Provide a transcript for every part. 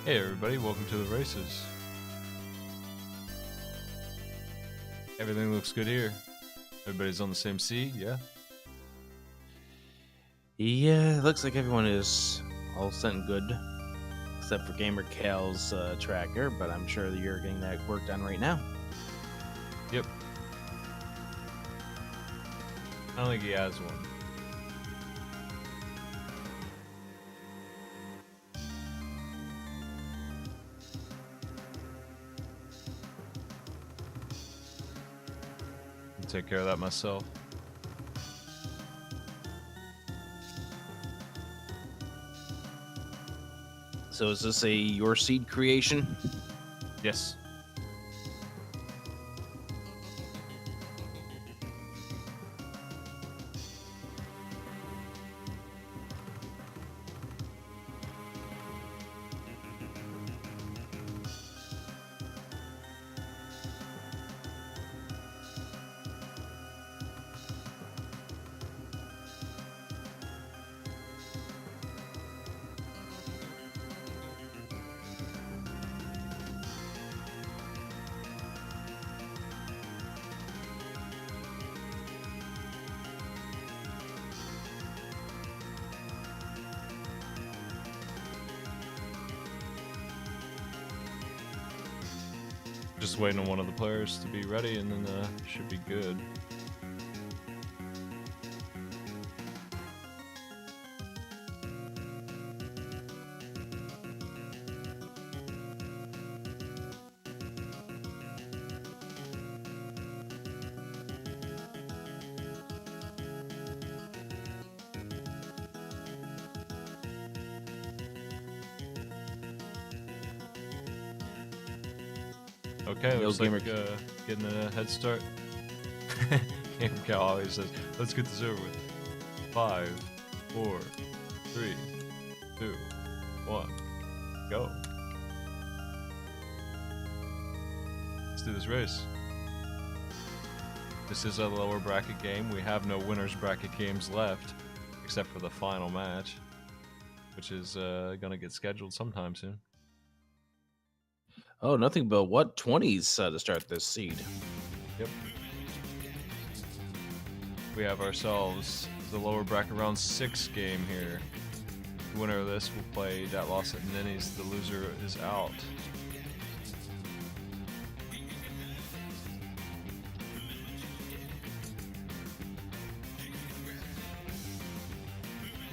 Hey everybody, welcome to the races. Everything looks good here. Everybody's on the same seat, yeah? Yeah, looks like everyone is all set and good, except for gamercal's tracker, but I'm sure that you're getting that worked on right now. Yep. I don't think he has one. I'll take care of that myself. So is this a your seed creation? Yes. Just waiting on one of the players to be ready and then should be good. Okay, looks like getting a head start. Gamercal always says, let's get this over with. 5, 4, 3, 2, 1, go. Let's do this race. This is a lower bracket game. We have no winners bracket games left, except for the final match, which is gonna get scheduled sometime soon. Oh, nothing but what 20s to start this seed. Yep. We have ourselves the lower bracket round 6 game here. The winner of this will play that loss at Ninnies. The loser is out.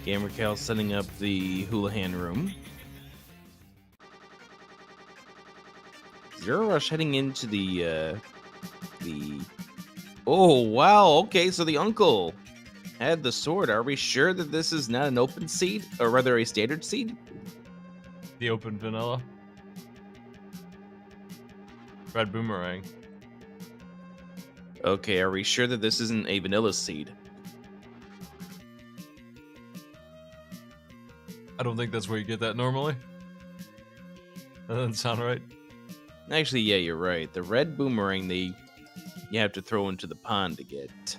Gamercal setting up the Houlihan room. zer0rush heading into the oh wow, okay, so the uncle had the sword. Are we sure that this is not an open seed, or rather a standard seed? The open vanilla. Red boomerang. Okay, are we sure that this isn't a vanilla seed? I don't think that's where you get that normally. That doesn't sound right. Actually, yeah, you're right. The red boomerang you have to throw into the pond to get.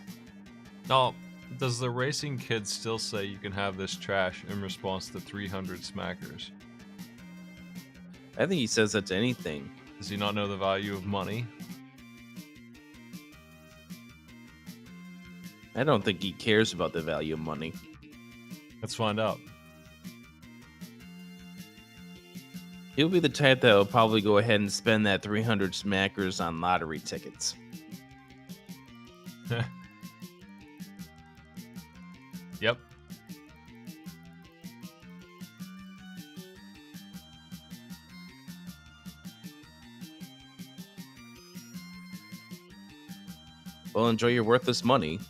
Now, does the racing kid still say you can have this trash in response to 300 smackers? I think he says that to anything. Does he not know the value of money? I don't think he cares about the value of money. Let's find out. He'll be the type that will probably go ahead and spend that 300 smackers on lottery tickets. Yep. Well, enjoy your worthless money.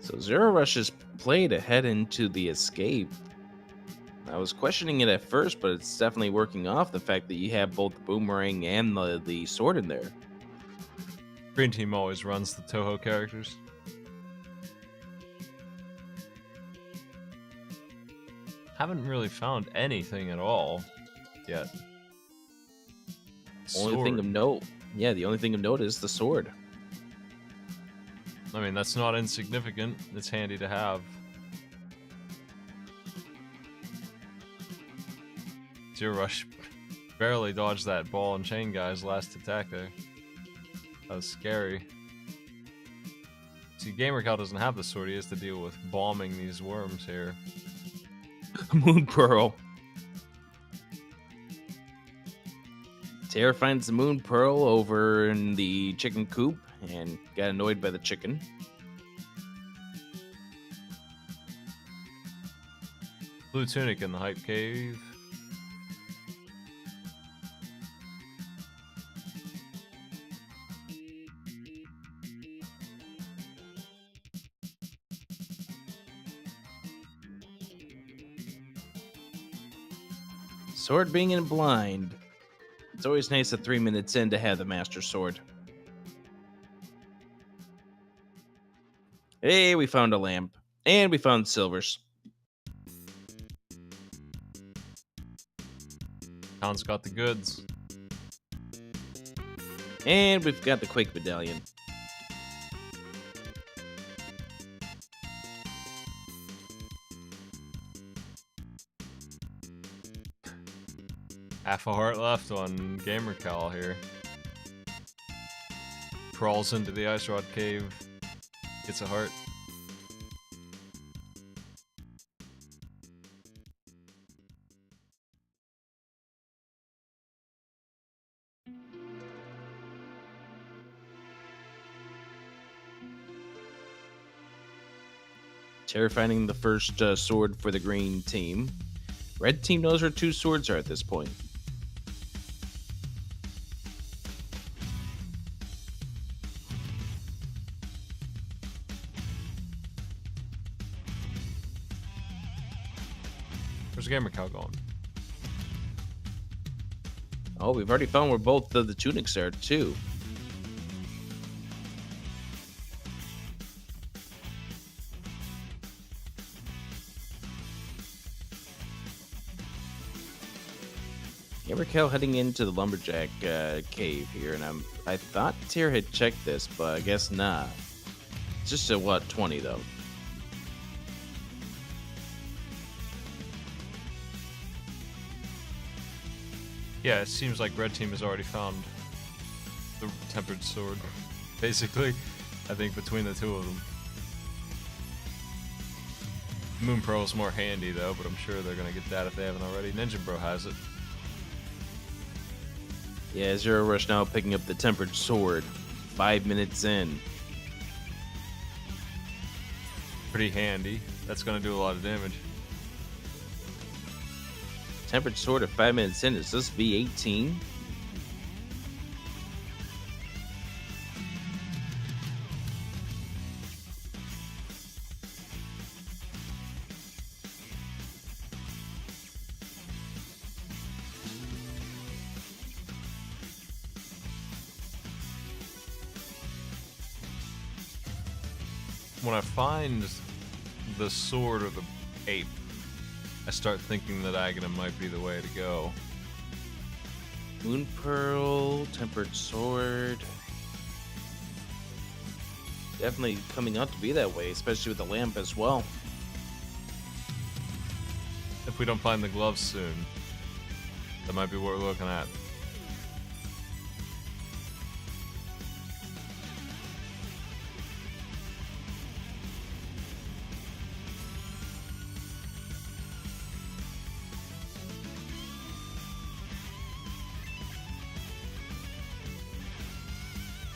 So zer0rush is played ahead into the escape. I was questioning it at first, but it's definitely working off the fact that you have both the boomerang and the sword in there. Green team always runs the Toho characters. Haven't really found anything at all yet. Only thing of note. Yeah, the only thing of note is the sword. I mean, that's not insignificant. It's handy to have. zer0rush barely dodged that ball and chain guy's last attack there. That was scary. See, gamercal doesn't have the sword. He has to deal with bombing these worms here. Moon Pearl. Tairr finds the Moon Pearl over in the chicken coop and got annoyed by the chicken. Blue tunic in the hype cave. Sword being in blind. It's always nice at 3 minutes in to have the Master Sword. Hey, we found a lamp. And we found silvers. Town's got the goods. And we've got the Quake Medallion. Half a heart left on gamercal here. Crawls into the ice rod cave. Gets a heart. Tairr finding the first sword for the green team. Red team knows where 2 swords are at this point. Where's gamercal going? Oh, we've already found where both of the tunics are, too. Gamercal heading into the lumberjack cave here, and I thought Tairr had checked this, but I guess not. It's just a what, 20 though. Yeah, it seems like red team has already found the tempered sword. Basically, I think between the two of them. Moon Pearl's more handy though, but I'm sure they're gonna get that if they haven't already. Ninjembro has it. Yeah, zer0rush now picking up the tempered sword. 5 minutes in. Pretty handy. That's gonna do a lot of damage. Tempered sword at 5 minutes in. Is this V18? When I find the sword or the ape, I start thinking that Aghanim might be the way to go. Moon Pearl, tempered sword. Definitely coming out to be that way, especially with the lamp as well. If we don't find the gloves soon, that might be what we're looking at.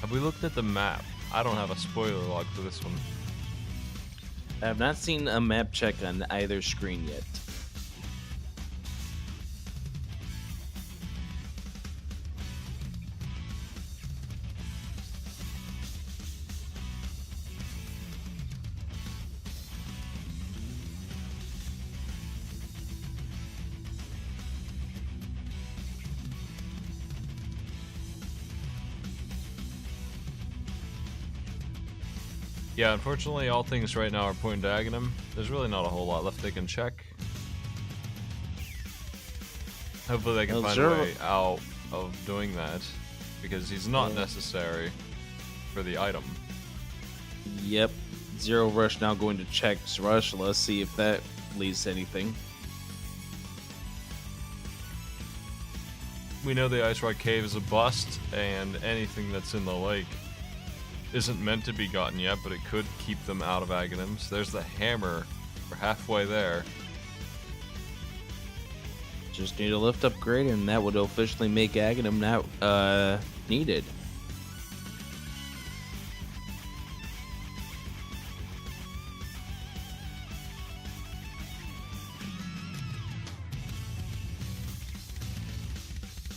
Have we looked at the map? I don't have a spoiler log for this one. I have not seen a map check on either screen yet. Yeah, unfortunately, all things right now are pointing to Aghanim. There's really not a whole lot left they can check. Hopefully they can find a way out. of doing that because he's not necessary for the item. Yep. zer0rush now going to check zer0rush. Let's see if that leads to anything. We know the Ice Rock Cave is a bust, and anything that's in the lake isn't meant to be gotten yet, but it could keep them out of Aghanims. There's the hammer. We're halfway there. Just need a lift upgrade, and that would officially make Aghanim not needed.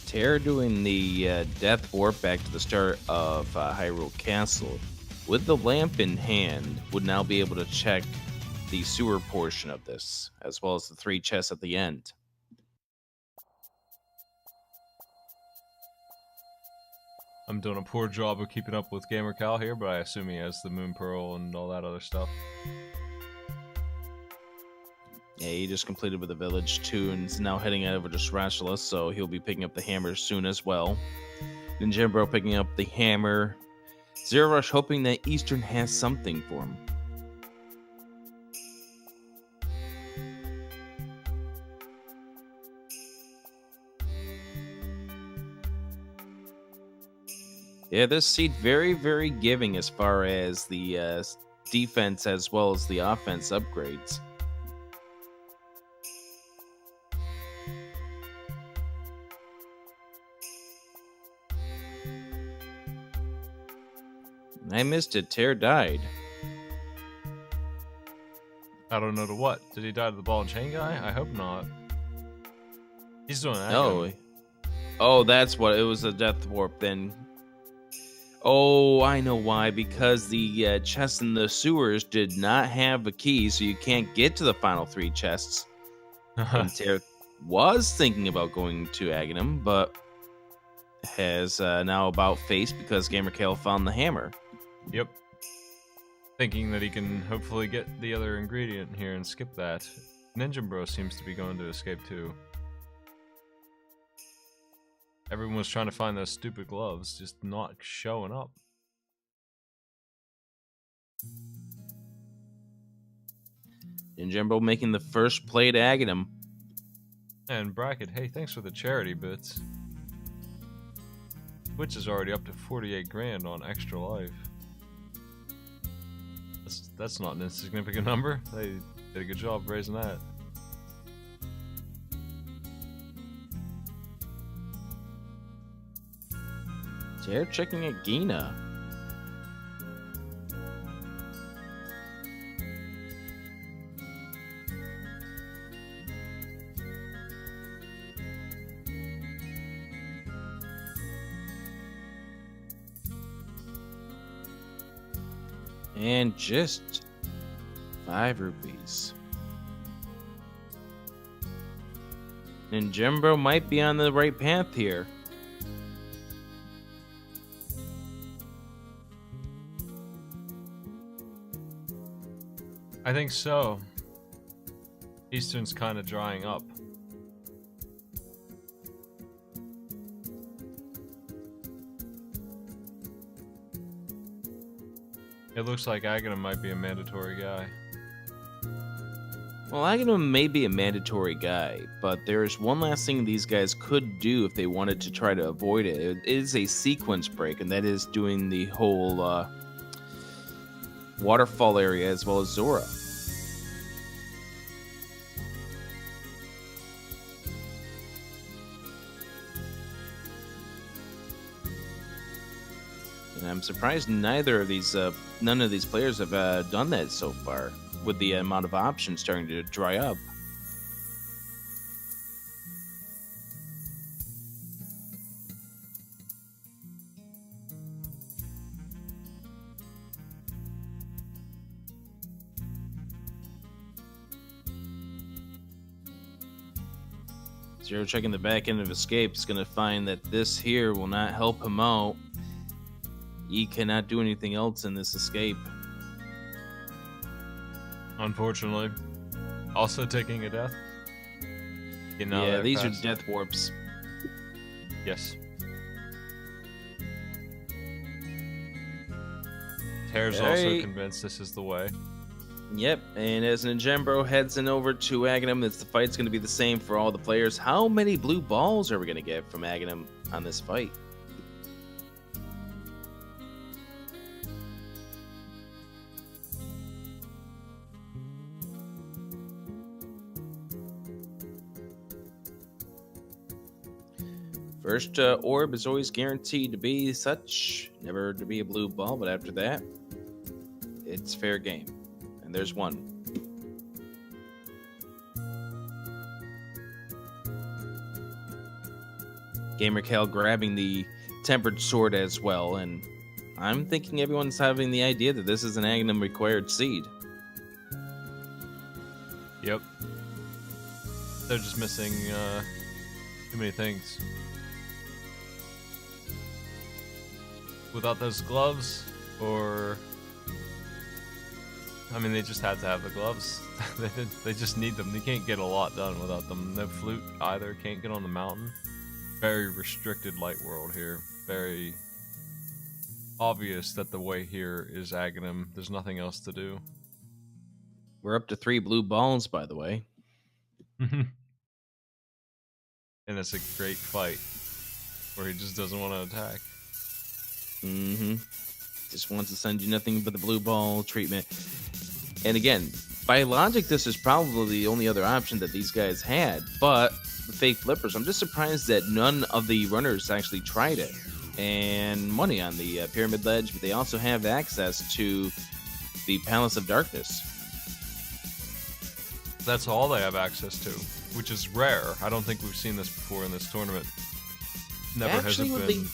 Tairr doing the death warp back to the start of Hyrule Castle with the lamp in hand would now be able to check the sewer portion of this, as well as the 3 chests at the end. I'm doing a poor job of keeping up with gamercal here, but I assume he has the Moon Pearl and all that other stuff. Yeah, he just completed with the village too, and is now heading over to Srashla, so he'll be picking up the hammer soon as well. Ninjembro picking up the hammer. zer0rush hoping that Eastern has something for him. Yeah, this seed very, very giving as far as the defense as well as the offense upgrades. I missed it. Tairr died. I don't know to what. Did he die to the ball and chain guy? I hope not. He's doing that. No. Oh, that's what. It was a death warp then. Oh, I know why. Because the chests in the sewers did not have a key, so you can't get to the final 3 chests. And Tairr was thinking about going to Aghanim, but has now about face because gamercal found the hammer. Yep. Thinking that he can hopefully get the other ingredient here and skip that. Ninjembro seems to be going to escape too. Everyone was trying to find those stupid gloves, just not showing up. Ninjembro making the first play to Aghanim. And Bracket, hey, thanks for the charity bits. Twitch is already up to 48 grand on Extra Life. That's not an insignificant number. They did a good job raising that. Tairr checking at Gina. And just 5 rupees. Ninjembro might be on the right path here. I think so. Eastern's kind of drying up. It looks like Aghanim might be a mandatory guy. Well, Aghanim may be a mandatory guy, but there's one last thing these guys could do if they wanted to try to avoid it. It is a sequence break, and that is doing the whole waterfall area as well as Zora. And I'm surprised none of these players have done that so far, with the amount of options starting to dry up. Zero checking the back end of Escape is going to find that this here will not help him out. He cannot do anything else in this escape. Unfortunately. Also taking a death. Yeah, these are death warps. Yes. Tairr's also Hey. convinced this is the way. Yep, and as Ninjembro heads in over to Aghanim, the fight's going to be the same for all the players. How many blue balls are we going to get from Aghanim on this fight? First orb is always guaranteed to be such, never to be a blue ball, but after that, it's fair game. And there's one. Gamercal grabbing the tempered sword as well, and I'm thinking everyone's having the idea that this is an Aghanim required seed. Yep. They're just missing too many things. Without those gloves, or I mean, they just had to have the gloves. They just need them. They can't get a lot done without them. No flute either. Can't get on the mountain. Very restricted light world here. Very obvious that the way here is Aghanim. There's nothing else to do. We're up to 3 blue balls, by the way. And it's a great fight where he just doesn't want to attack. Just wants to send you nothing but the blue ball treatment. And again, by logic, this is probably the only other option that these guys had. But the fake flippers, I'm just surprised that none of the runners actually tried it. And money on the Pyramid Ledge, but they also have access to the Palace of Darkness. That's all they have access to, which is rare. I don't think we've seen this before in this tournament. Never has it been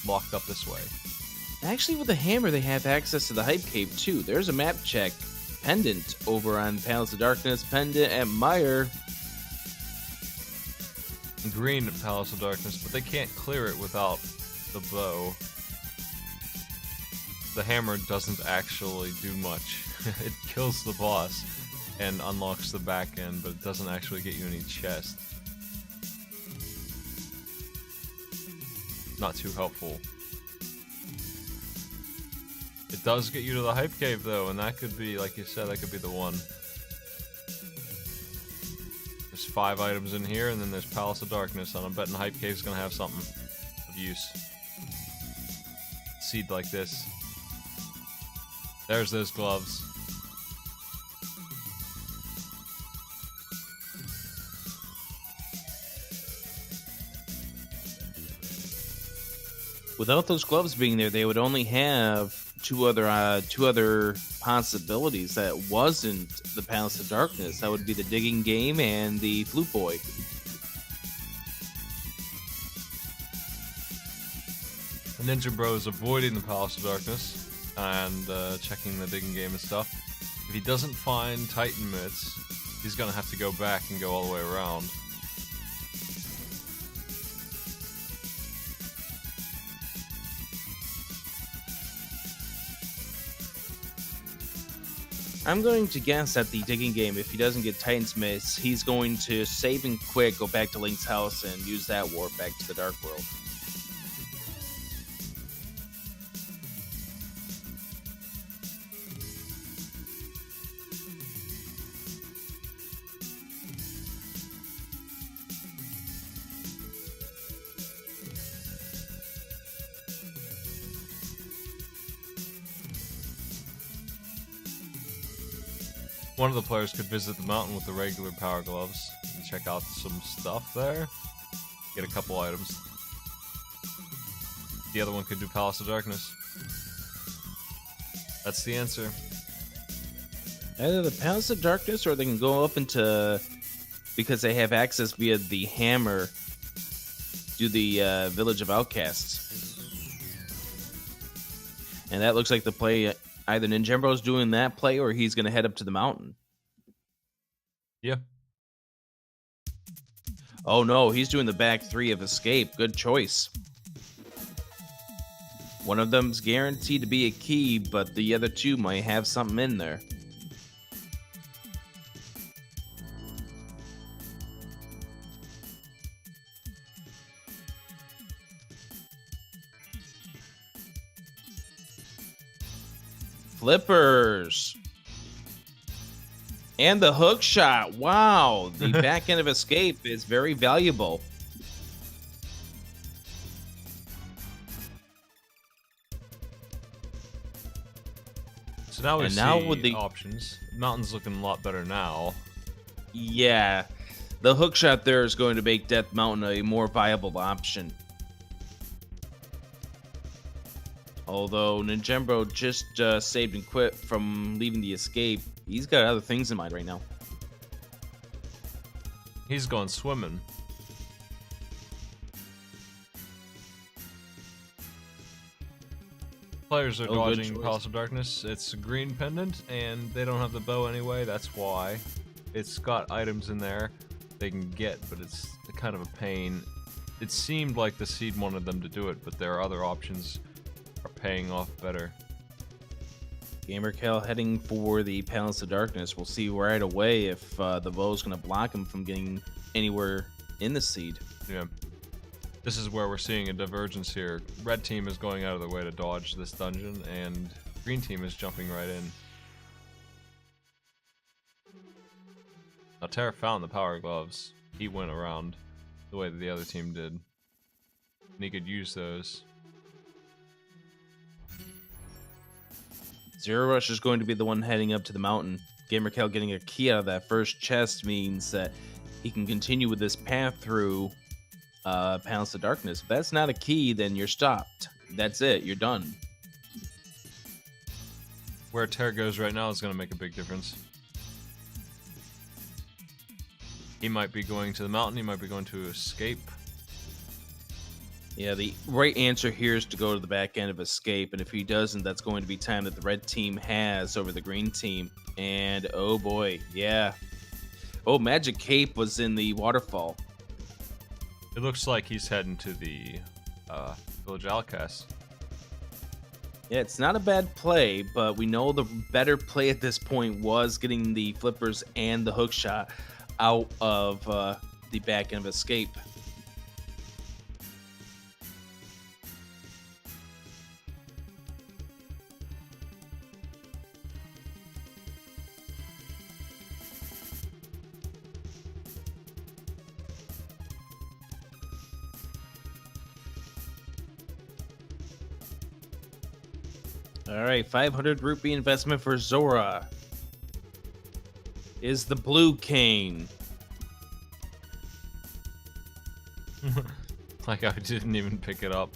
locked up this way. Actually, with the hammer, they have access to the Hype Cave, too. There's a map check pendant over on Palace of Darkness, pendant at Meyer. Green at Palace of Darkness, but they can't clear it without the bow. The hammer doesn't actually do much. It kills the boss and unlocks the back end, but it doesn't actually get you any chest. Not too helpful. It does get you to the Hype Cave, though, and that could be, like you said, that could be the one. There's 5 items in here, and then there's Palace of Darkness, and I'm betting Hype Cave's gonna have something of use. Seed like this. There's those gloves. Without those gloves being there, they would only have two other possibilities that wasn't the Palace of Darkness. That would be the Digging Game and the Flute Boy. The ninjembro is avoiding the Palace of Darkness and checking the Digging Game and stuff. If he doesn't find Titan Mitts, he's gonna have to go back and go all the way around. I'm going to guess at the Digging Game, if he doesn't get Titan's Mitts, he's going to save and quick, go back to Link's house, and use that warp back to the Dark World. One of the players could visit the mountain with the regular power gloves and check out some stuff there. Get a couple items. The other one could do Palace of Darkness. That's the answer. Either the Palace of Darkness, or they can go up into, because they have access via the hammer, do the Village of Outcasts. And that looks like the play. Either Ninjembro's doing that play, or he's going to head up to the mountain. Yeah. Oh no, he's doing the back 3 of Escape. Good choice. One of them's guaranteed to be a key, but the other 2 might have something in there. flippers. And the hook shot. Wow. The back end of escape is very valuable. So now we And see now with the options. Mountain's looking a lot better now. Yeah, the hook shot there is going to make Death Mountain a more viable option. Although Ninjembro just saved and quit from leaving the escape, he's got other things in mind right now. He's going swimming. Players are dodging Palace of Darkness. It's a green pendant, and they don't have the bow anyway, that's why. It's got items in there they can get, but it's kind of a pain. It seemed like the seed wanted them to do it, but their other options are paying off better. Gamercal heading for the Palace of Darkness. We'll see right away if the bow is going to block him from getting anywhere in the seed. Yeah. This is where we're seeing a divergence here. Red team is going out of their way to dodge this dungeon, and green team is jumping right in. Now tairr found the power gloves. He went around the way that the other team did. And he could use those. zer0rush is going to be the one heading up to the mountain. Gamercal getting a key out of that first chest means that he can continue with this path through Palace of Darkness. If that's not a key, then you're stopped. That's it. You're done. Where tairr goes right now is going to make a big difference. He might be going to the mountain. He might be going to escape. Yeah, the right answer here is to go to the back end of escape, and if he doesn't, that's going to be time that the red team has over the green team. And oh boy, yeah. Oh, Magic Cape was in the waterfall. It looks like he's heading to the Village Outcast. Yeah, it's not a bad play, but we know the better play at this point was getting the flippers and the hook shot out of the back end of escape. All right, 500 rupee investment for Zora. Is the blue cane. Like I didn't even pick it up.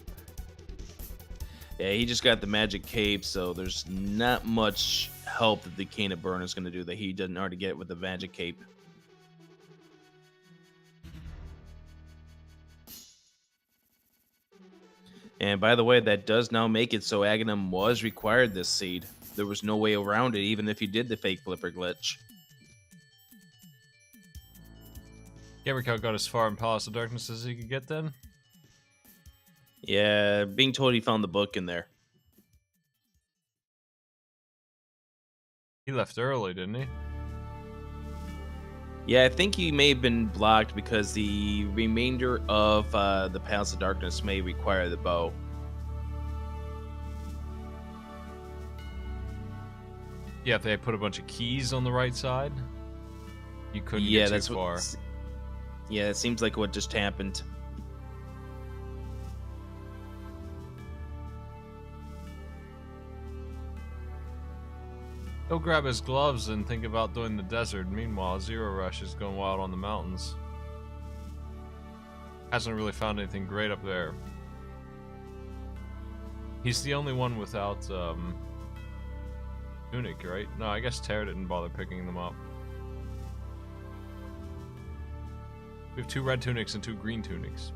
Yeah, he just got the magic cape, so there's not much help that the cane of burn is going to do that he didn't already get with the magic cape. And by the way, that does now make it so Aghanim was required this seed. There was no way around it, even if you did the fake flipper glitch. Gamercal got as far in Palace of Darkness as he could get then. Yeah, being told he found the book in there. He left early, didn't he? Yeah, I think he may have been blocked because the remainder of the Palace of Darkness may require the bow. Yeah, if they put a bunch of keys on the right side, you couldn't Yeah, get that's too far. Yeah, it seems like what just happened. He'll grab his gloves and think about doing the desert. Meanwhile, zer0rush is going wild on the mountains. Hasn't really found anything great up there. He's the only one without tunic, right? No, I guess tairr didn't bother picking them up. We have 2 red tunics and 2 green tunics.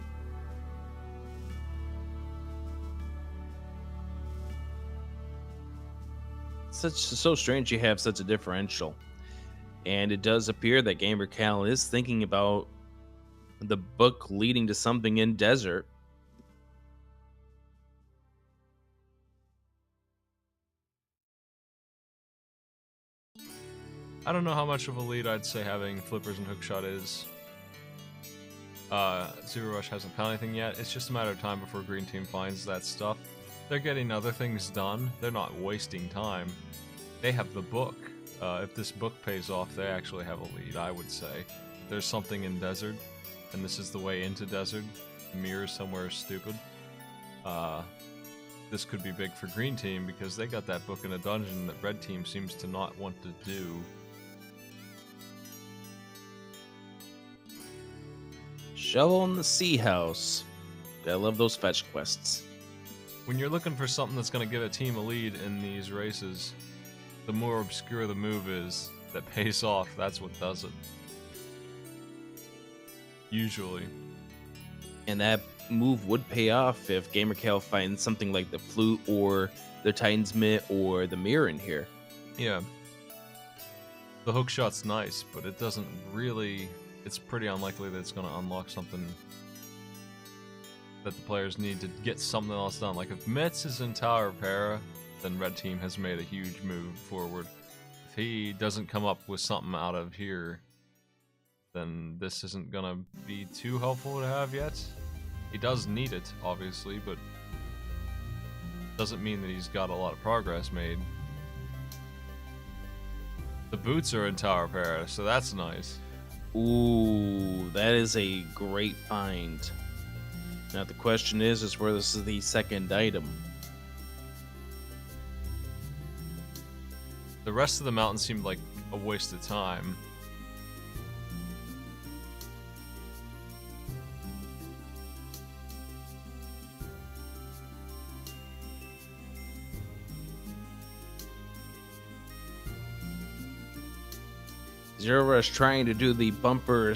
So strange you have such a differential. And it does appear that Gamercal is thinking about the book leading to something in desert. I don't know how much of a lead I'd say having flippers and hookshot is. zer0rush hasn't found anything yet. It's just a matter of time before green team finds that stuff. They're getting other things done. They're not wasting time. They have the book. If this book pays off, they actually have a lead, I would say. There's something in desert, and this is the way into desert. Mirror somewhere stupid. This could be big for green team because they got that book in a dungeon that red team seems to not want to do. Shovel in the Sea House. Gotta love those fetch quests. When you're looking for something that's going to give a team a lead in these races, the more obscure the move is that pays off, that's what does it. Usually. And that move would pay off if gamercal finds something like the flute or the Titan's Mitt or the mirror in here. Yeah. The hook shot's nice, but it doesn't really... It's pretty unlikely that it's going to unlock something that the players need to get something else done. Like if Metz is in Tower of Hera, then red team has made a huge move forward. If he doesn't come up with something out of here, then this isn't going to be too helpful to have yet. He does need it, obviously, but doesn't mean that he's got a lot of progress made. The boots are in Tower of Hera, so that's nice. Ooh, that is a great find. Now the question is where this is the second item. The rest of the mountain seemed like a waste of time. zer0rush trying to do the bumper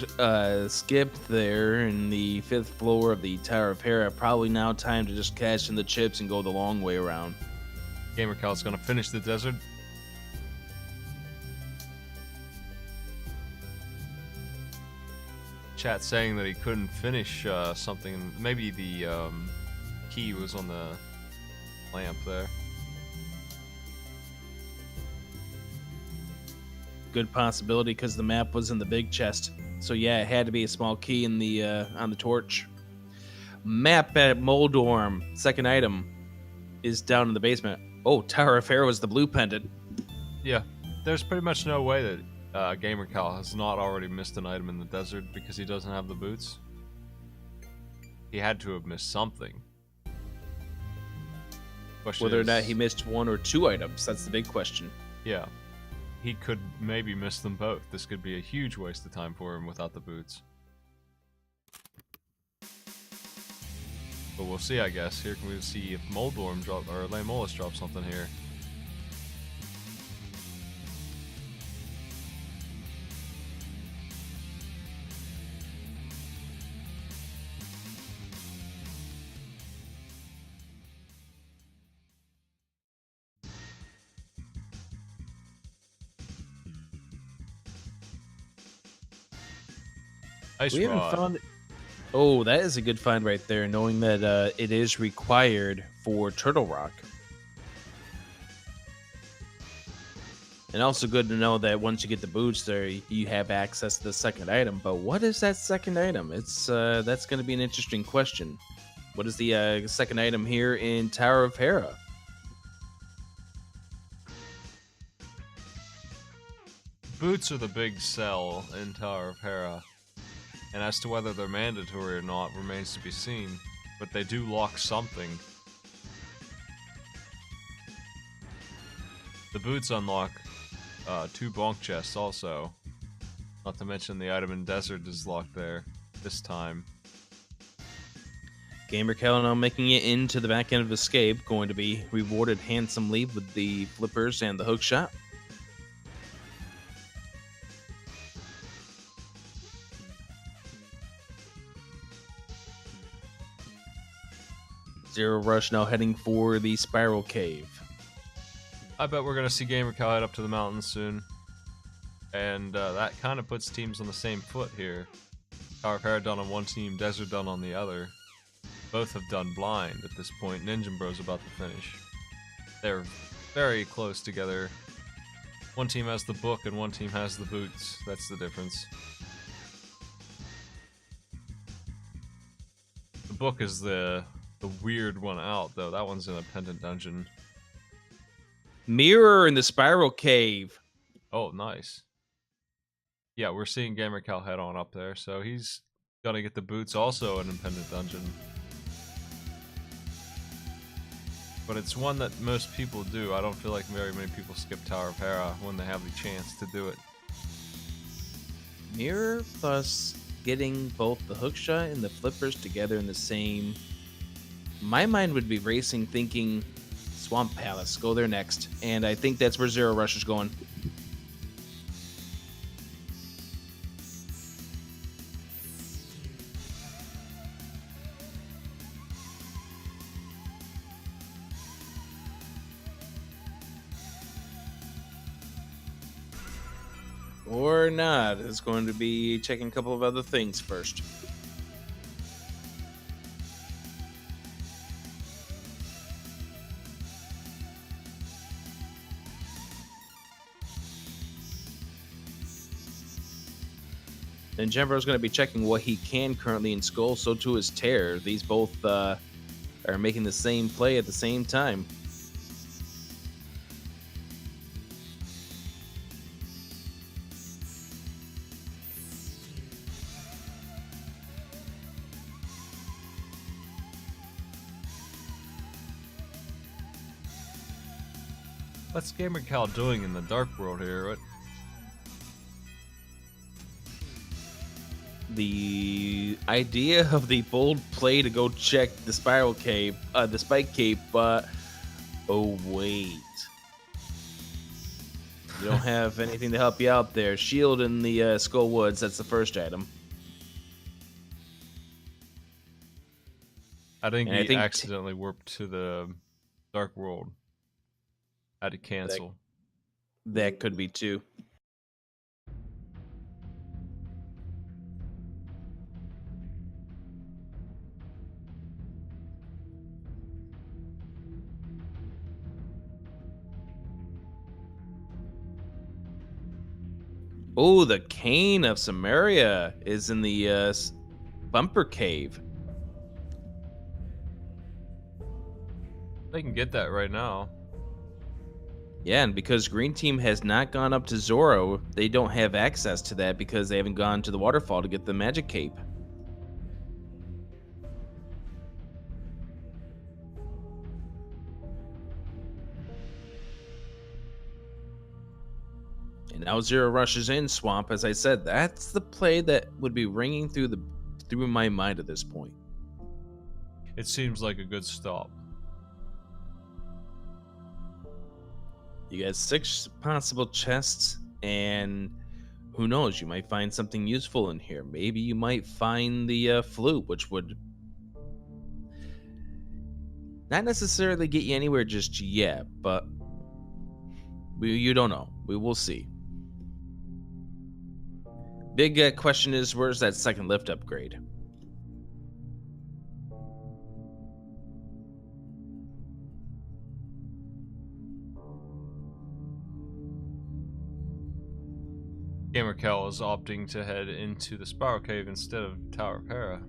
skip there in the 5th floor of the Tower of Hera. Probably now time to just cash in the chips and go the long way around. Gamercal's gonna finish the desert. Chat saying that he couldn't finish something. Maybe the key was on the lamp there. Good possibility because the map was in the big chest. So yeah, it had to be a small key in the on the torch. Map at Moldorm. Second item is down in the basement. Oh, Tower of Hera was the blue pendant. Yeah, there's pretty much no way that Gamercal has not already missed an item in the desert because he doesn't have the boots. He had to have missed something. Question Whether or is, not he missed one or two items, that's the big question. Yeah. He could maybe miss them both. This could be a huge waste of time for him without the boots. But we'll see, I guess. Here can we see if Moldorm drop or Lamolus drops something here. Ice We haven't Rod. found it. Oh, that is a good find right there, knowing that it is required for Turtle Rock. And also good to know that once you get the boots there, you have access to the second item. But what is that second item? It's that's going to be an interesting question. What is the second item here in Tower of Hera? Boots are the big sell in Tower of Hera. And as to whether they're mandatory or not remains to be seen, but they do lock something. The boots unlock 2 bonk chests also. Not to mention the item in desert is locked there this time. Gamercal now making it into the back end of Escape, going to be rewarded handsomely with the flippers and the hook shot. zer0rush now heading for the Spiral Cave. I bet we're going to see Gamercal head up to the mountains soon. And that kind of puts teams on the same foot here. Tower of Hera done on one team, Desert done on the other. Both have done blind at this point. Ninjembro's about to finish. They're very close together. One team has the book and one team has the boots. That's the difference. The book is the the weird one out, though. That one's in a pendant dungeon. Mirror in the spiral cave. Oh, nice. Yeah, we're seeing gamercal head on up there, so he's gonna get the boots also in a pendant dungeon. But it's one that most people do. I don't feel like very many people skip Tower of Hera when they have the chance to do it. Mirror plus getting both the hookshot and the flippers together in the same. My mind would be racing thinking Swamp Palace, go there next. And I think that's where zer0rush is going. Or not. It's going to be checking a couple of other things first. Ninjembro is going to be checking what he can currently in Skull, so too is tairr. These both are making the same play at the same time. What's gamercal doing in the dark world here? What? The idea of the bold play to go check the spiral cave, the spike cape, but oh wait, you don't have anything to help you out there. Shield in the Skull Woods. That's the first item. I think he accidentally warped to the dark world. Had to cancel. That could be too. Oh, the Cane of Samaria is in the bumper cave. They can get that right now. Yeah, and because Green Team has not gone up to Zoro, they don't have access to that because they haven't gone to the waterfall to get the magic cape. And now zer0rush is in Swamp. As I said, that's the play that would be ringing through my mind at this point. It seems like a good stop. You got 6 possible chests, and who knows, you might find something useful in here. Maybe you might find the flute, which would not necessarily get you anywhere just yet, but you don't know. We will see. Big question is, where's that second lift upgrade? Gamercal is opting to head into the spiral cave instead of Tower of Hera.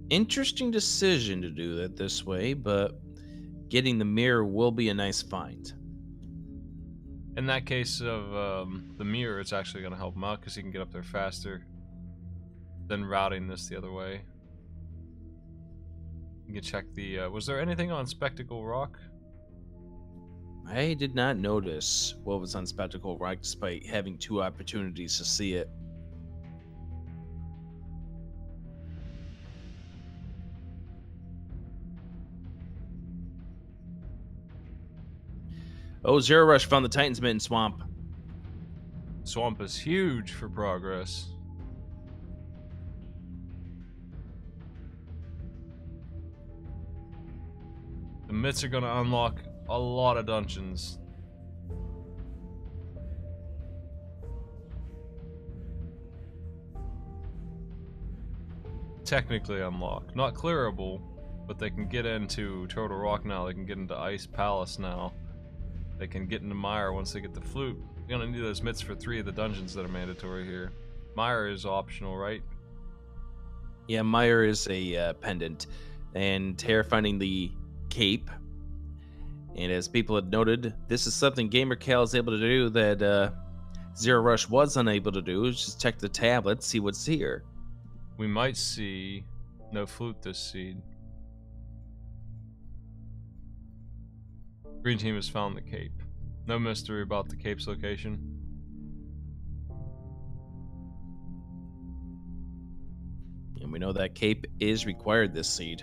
Interesting decision to do that this way, but getting the mirror will be a nice find. In that case of the mirror, it's actually going to help him out because he can get up there faster than routing this the other way. You can check the... was there anything on Spectacle Rock? I did not notice what was on Spectacle Rock despite having 2 opportunities to see it. Oh, zer0rush found the Titan's Mitten Swamp. Swamp is huge for progress. The mitts are going to unlock a lot of dungeons. Technically unlocked. Not clearable, but they can get into Turtle Rock now. They can get into Ice Palace now. They can get into Mire once they get the flute. You're gonna need those mitts for 3 of the dungeons that are mandatory here. Mire is optional, right? Yeah, Meyer is a pendant, and Tairr finding the cape. And as people had noted, this is something gamercal is able to do that zer0rush was unable to do. Just check the tablet, see what's here. We might see no flute this seed. Green team has found the cape. No mystery about the cape's location. And we know that cape is required this seed.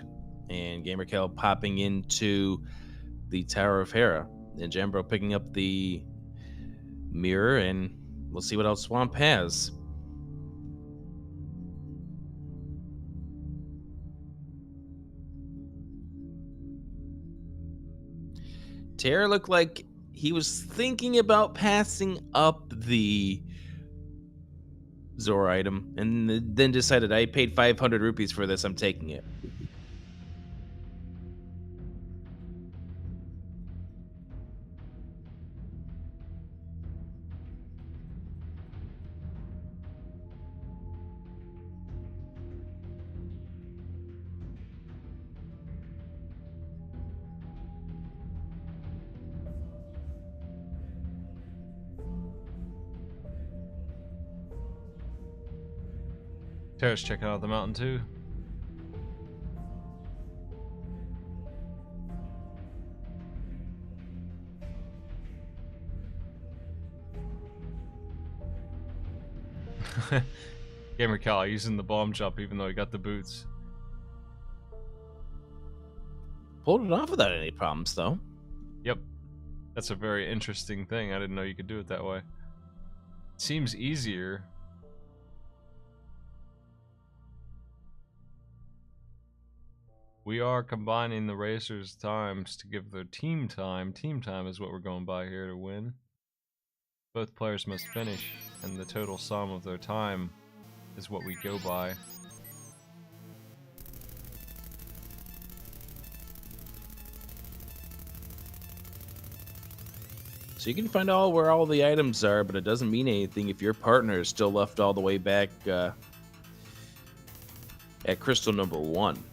And gamercal popping into the Tower of Hera. Ninjembro picking up the mirror, and we'll see what else Swamp has. Tairr looked like he was thinking about passing up the Zor item, and then decided, I paid 500 rupees for this, I'm taking it. Tairr's checking out the mountain too. Gamercal using the bomb jump even though he got the boots. Pulled it off without any problems, though. Yep. That's a very interesting thing. I didn't know you could do it that way. Seems easier. We are combining the racers' times to give their team time. Team time is what we're going by here to win. Both players must finish, and the total sum of their time is what we go by. So you can find out where all the items are, but it doesn't mean anything if your partner is still left all the way back at crystal number 1.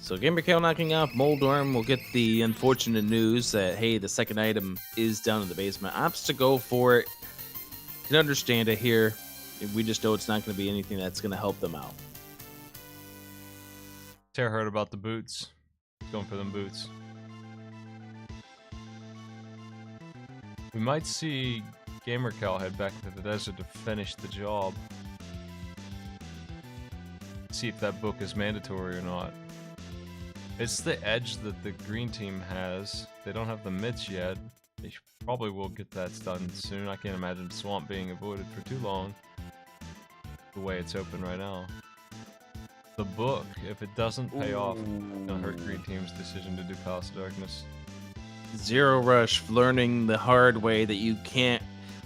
So gamercal knocking off Moldorm will get the unfortunate news that, hey, the second item is down in the basement. Opts to go for it. Can understand it here. We just know it's not going to be anything that's going to help them out. Tairr heard about the boots. Going for them boots. We might see gamercal head back into the desert to finish the job. See if that book is mandatory or not. It's the edge that the green team has. They don't have the mitts yet. They probably will get that done soon. I can't imagine Swamp being avoided for too long. The way it's open right now. The book, if it doesn't pay off, it's gonna hurt green team's decision to do Palace of Darkness. zer0rush learning the hard way that you can't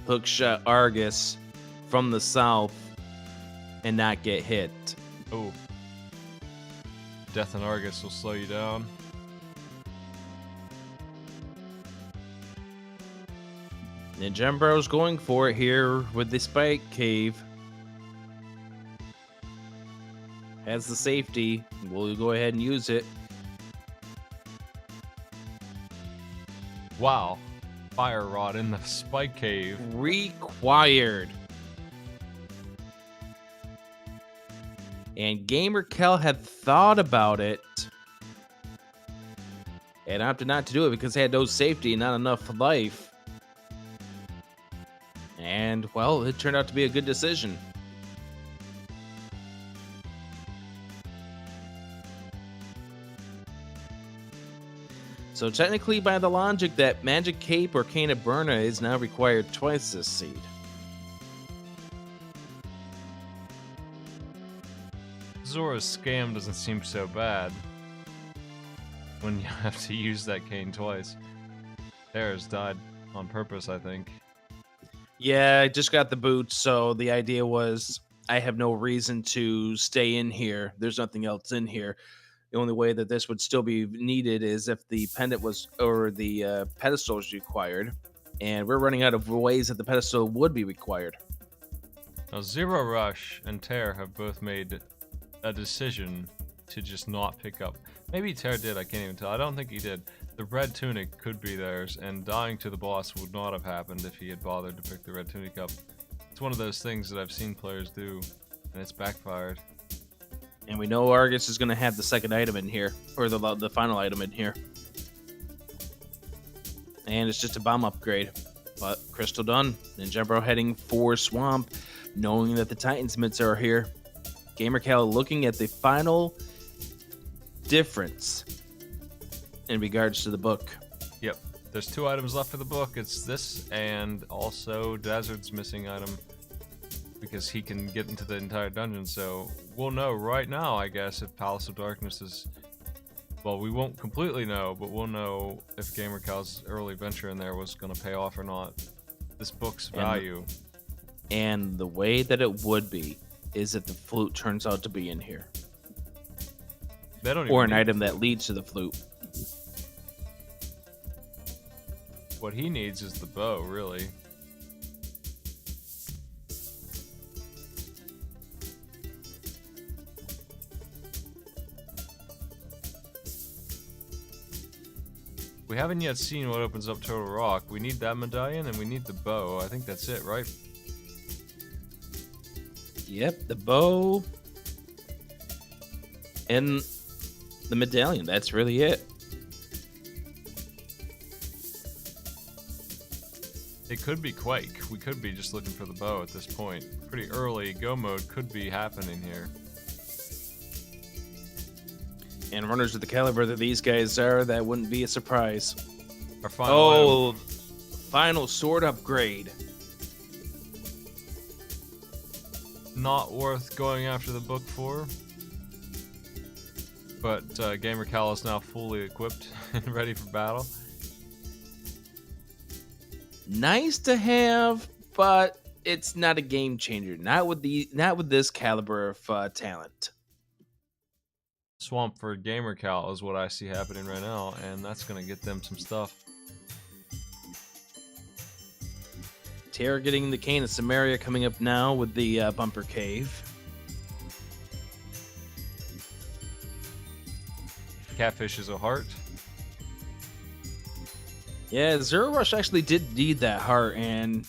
hookshot Argus from the south and not get hit. Oh. Death and Argus will slow you down. Ninjembro's going for it here with the spike cave. Has the safety. We'll go ahead and use it. Wow. Fire rod in the spike cave. Required. And gamercal had thought about it and opted not to do it because they had no safety and not enough life. And, well, it turned out to be a good decision. So technically, by the logic, that Magic Cape or Cane of Burna is now required twice this seed. Zora's scam doesn't seem so bad when you have to use that cane twice. Tairr's died on purpose, I think. Yeah, I just got the boots, so the idea was I have no reason to stay in here. There's nothing else in here. The only way that this would still be needed is if the pendant was, or the pedestal was required. And we're running out of ways that the pedestal would be required. Now, zer0rush and tairr have both made a decision to just not pick up. Maybe tairr did, I can't even tell. I don't think he did. The red tunic could be theirs, and dying to the boss would not have happened if he had bothered to pick the red tunic up. It's one of those things that I've seen players do, and it's backfired. And we know Argus is going to have the second item in here, or the final item in here. And it's just a bomb upgrade. But Crystal done. Ninjembro heading for Swamp, knowing that the Titans mitts are here. Gamercal looking at the final difference in regards to the book. Yep. There's 2 items left for the book. It's this and also Desert's missing item, because he can get into the entire dungeon. So we'll know right now, I guess, if Palace of Darkness is... Well, we won't completely know, but we'll know if Gamercal's early venture in there was going to pay off or not. This book's value. And the way that it would be is that the flute turns out to be in here. They don't or even an item that leads to the flute. What he needs is the bow, really. We haven't yet seen what opens up Total Rock. We need that medallion and we need the bow. I think that's it, right? Yep, the bow and the medallion. That's really it. It could be Quake. We could be just looking for the bow at this point. Pretty early go mode could be happening here. And runners of the caliber that these guys are, that wouldn't be a surprise. Our final item. Final sword upgrade. Not worth going after the book for. But Gamercal is now fully equipped and ready for battle. Nice to have, but it's not a game changer. Not with this caliber of talent. Swamp for Gamercal is what I see happening right now, and that's going to get them some stuff. Tairr getting the Cane of Samaria coming up now with the Bumper Cave. Catfish is a heart. Yeah, zer0rush actually did need that heart, and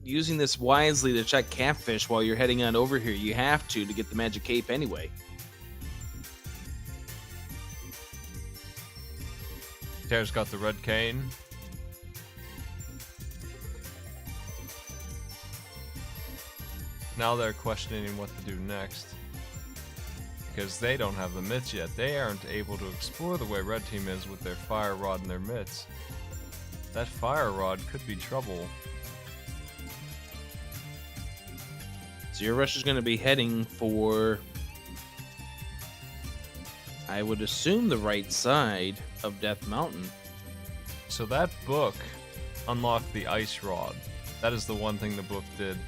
using this wisely to check Catfish while you're heading on over here, you have to get the magic cape anyway. Tairr's got the red cane. Now they're questioning what to do next, because they don't have the mitts yet. They aren't able to explore the way red team is with their fire rod and their mitts. That fire rod could be trouble. zer0rush is going to be heading for, I would assume, the right side of Death Mountain. So that book unlocked the ice rod. That is the one thing the book did.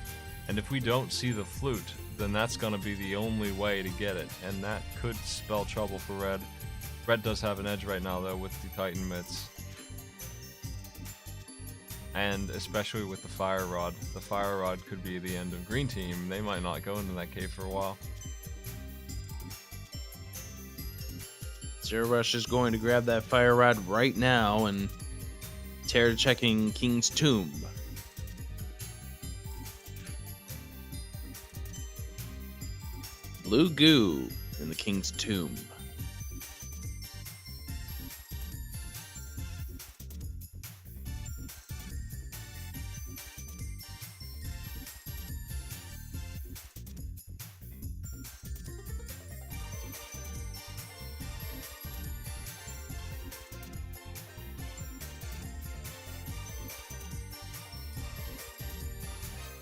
And if we don't see the flute, then that's going to be the only way to get it. And that could spell trouble for red. Red does have an edge right now, though, with the Titan mitts. And especially with the fire rod. The fire rod could be the end of green team. They might not go into that cave for a while. zer0rush is going to grab that fire rod right now, and Tairr checking King's Tomb. Blue goo in the King's Tomb.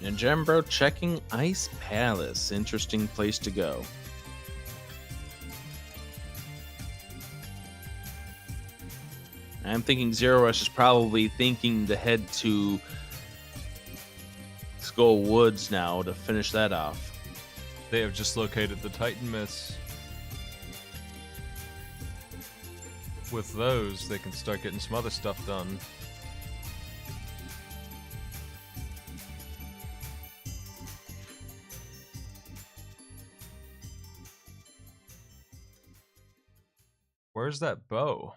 Ninjembro checking Ice Palace. Interesting place to go. I'm thinking zer0rush is probably thinking to head to Skull Woods now to finish that off. They have just located the Titan mitts. with those, they can start getting some other stuff done. Where's that bow?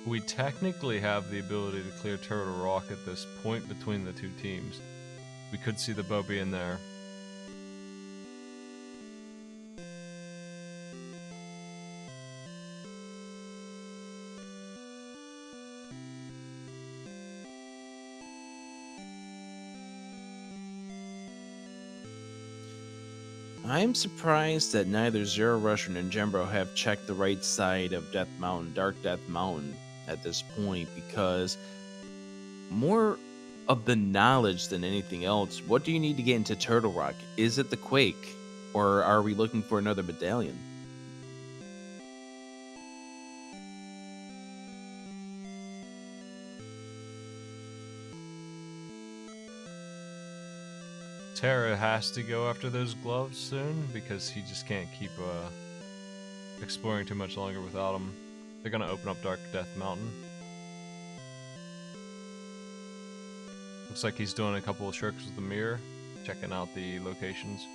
We technically have the ability to clear Turtle Rock at this point between the two teams. We could see the bow being there. I am surprised that neither zer0rush or ninjembro have checked the right side of Death Mountain, Dark Death Mountain, at this point, because more of the knowledge than anything else, what do you need to get into Turtle Rock? Is it the Quake, or are we looking for another medallion? Tairr has to go after those gloves soon because he just can't keep exploring too much longer without them. They're gonna open up Dark Death Mountain. Looks like he's doing a couple of tricks with the mirror, checking out the locations.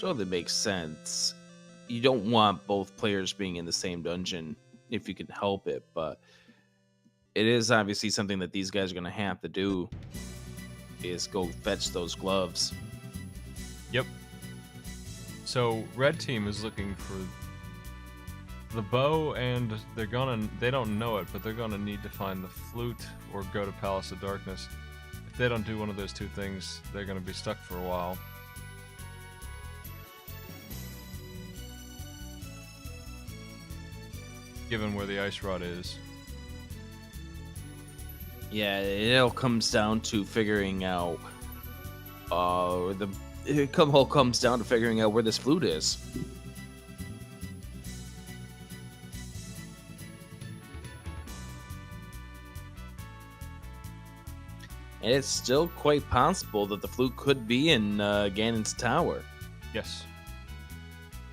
Totally makes sense. You don't want both players being in the same dungeon if you can help it, but it is obviously something that these guys are going to have to do, is go fetch those gloves. Yep. So red team is looking for the bow, and they don't know it, but they're gonna need to find the flute or go to Palace of Darkness. If they don't do one of those two things, they're gonna be stuck for a while. Given where the ice rod is. Yeah, it all comes down to figuring out all comes down to figuring out where this flute is. And it's still quite possible that the flute could be in Ganon's tower. Yes.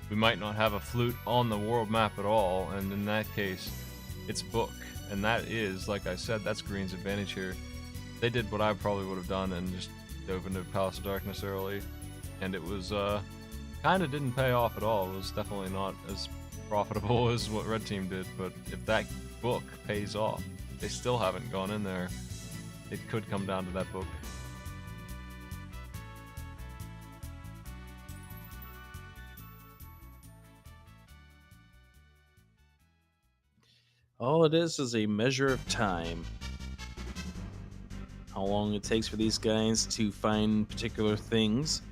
We might not have a flute on the world map at all, and in that case, it's book. And that is, like I said, that's Green's advantage here. They did what I probably would have done and just dove into Palace of Darkness early. And it was, kind of didn't pay off at all. It was definitely not as profitable as what Red Team did. But if that book pays off, they still haven't gone in there. It could come down to that book. All it is a measure of time. How long it takes for these guys to find particular things.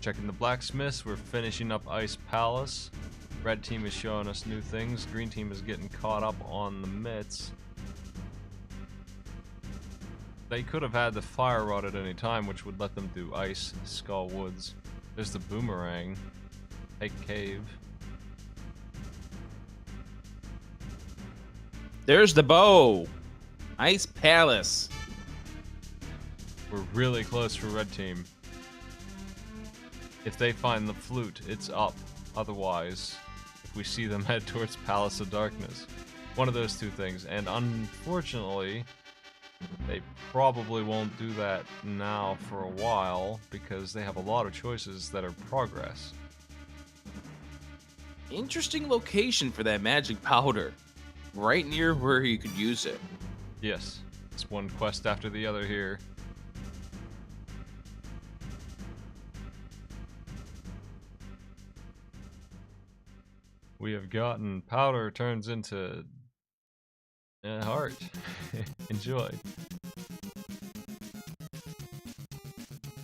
Checking the blacksmiths, we're finishing up Ice Palace. Red team is showing us new things. Green team is getting caught up on the mitts. They could have had the fire rod at any time, which would let them do Ice Skull Woods. There's the boomerang. Take cave. There's the bow. Ice Palace. We're really close for red team. If they find the flute, it's up. Otherwise, if we see them head towards Palace of Darkness. One of those two things. And unfortunately, they probably won't do that now for a while because they have a lot of choices that are progress. Interesting location for that magic powder. Right near where you could use it. Yes, it's one quest after the other here. We have gotten powder turns into heart. Enjoy.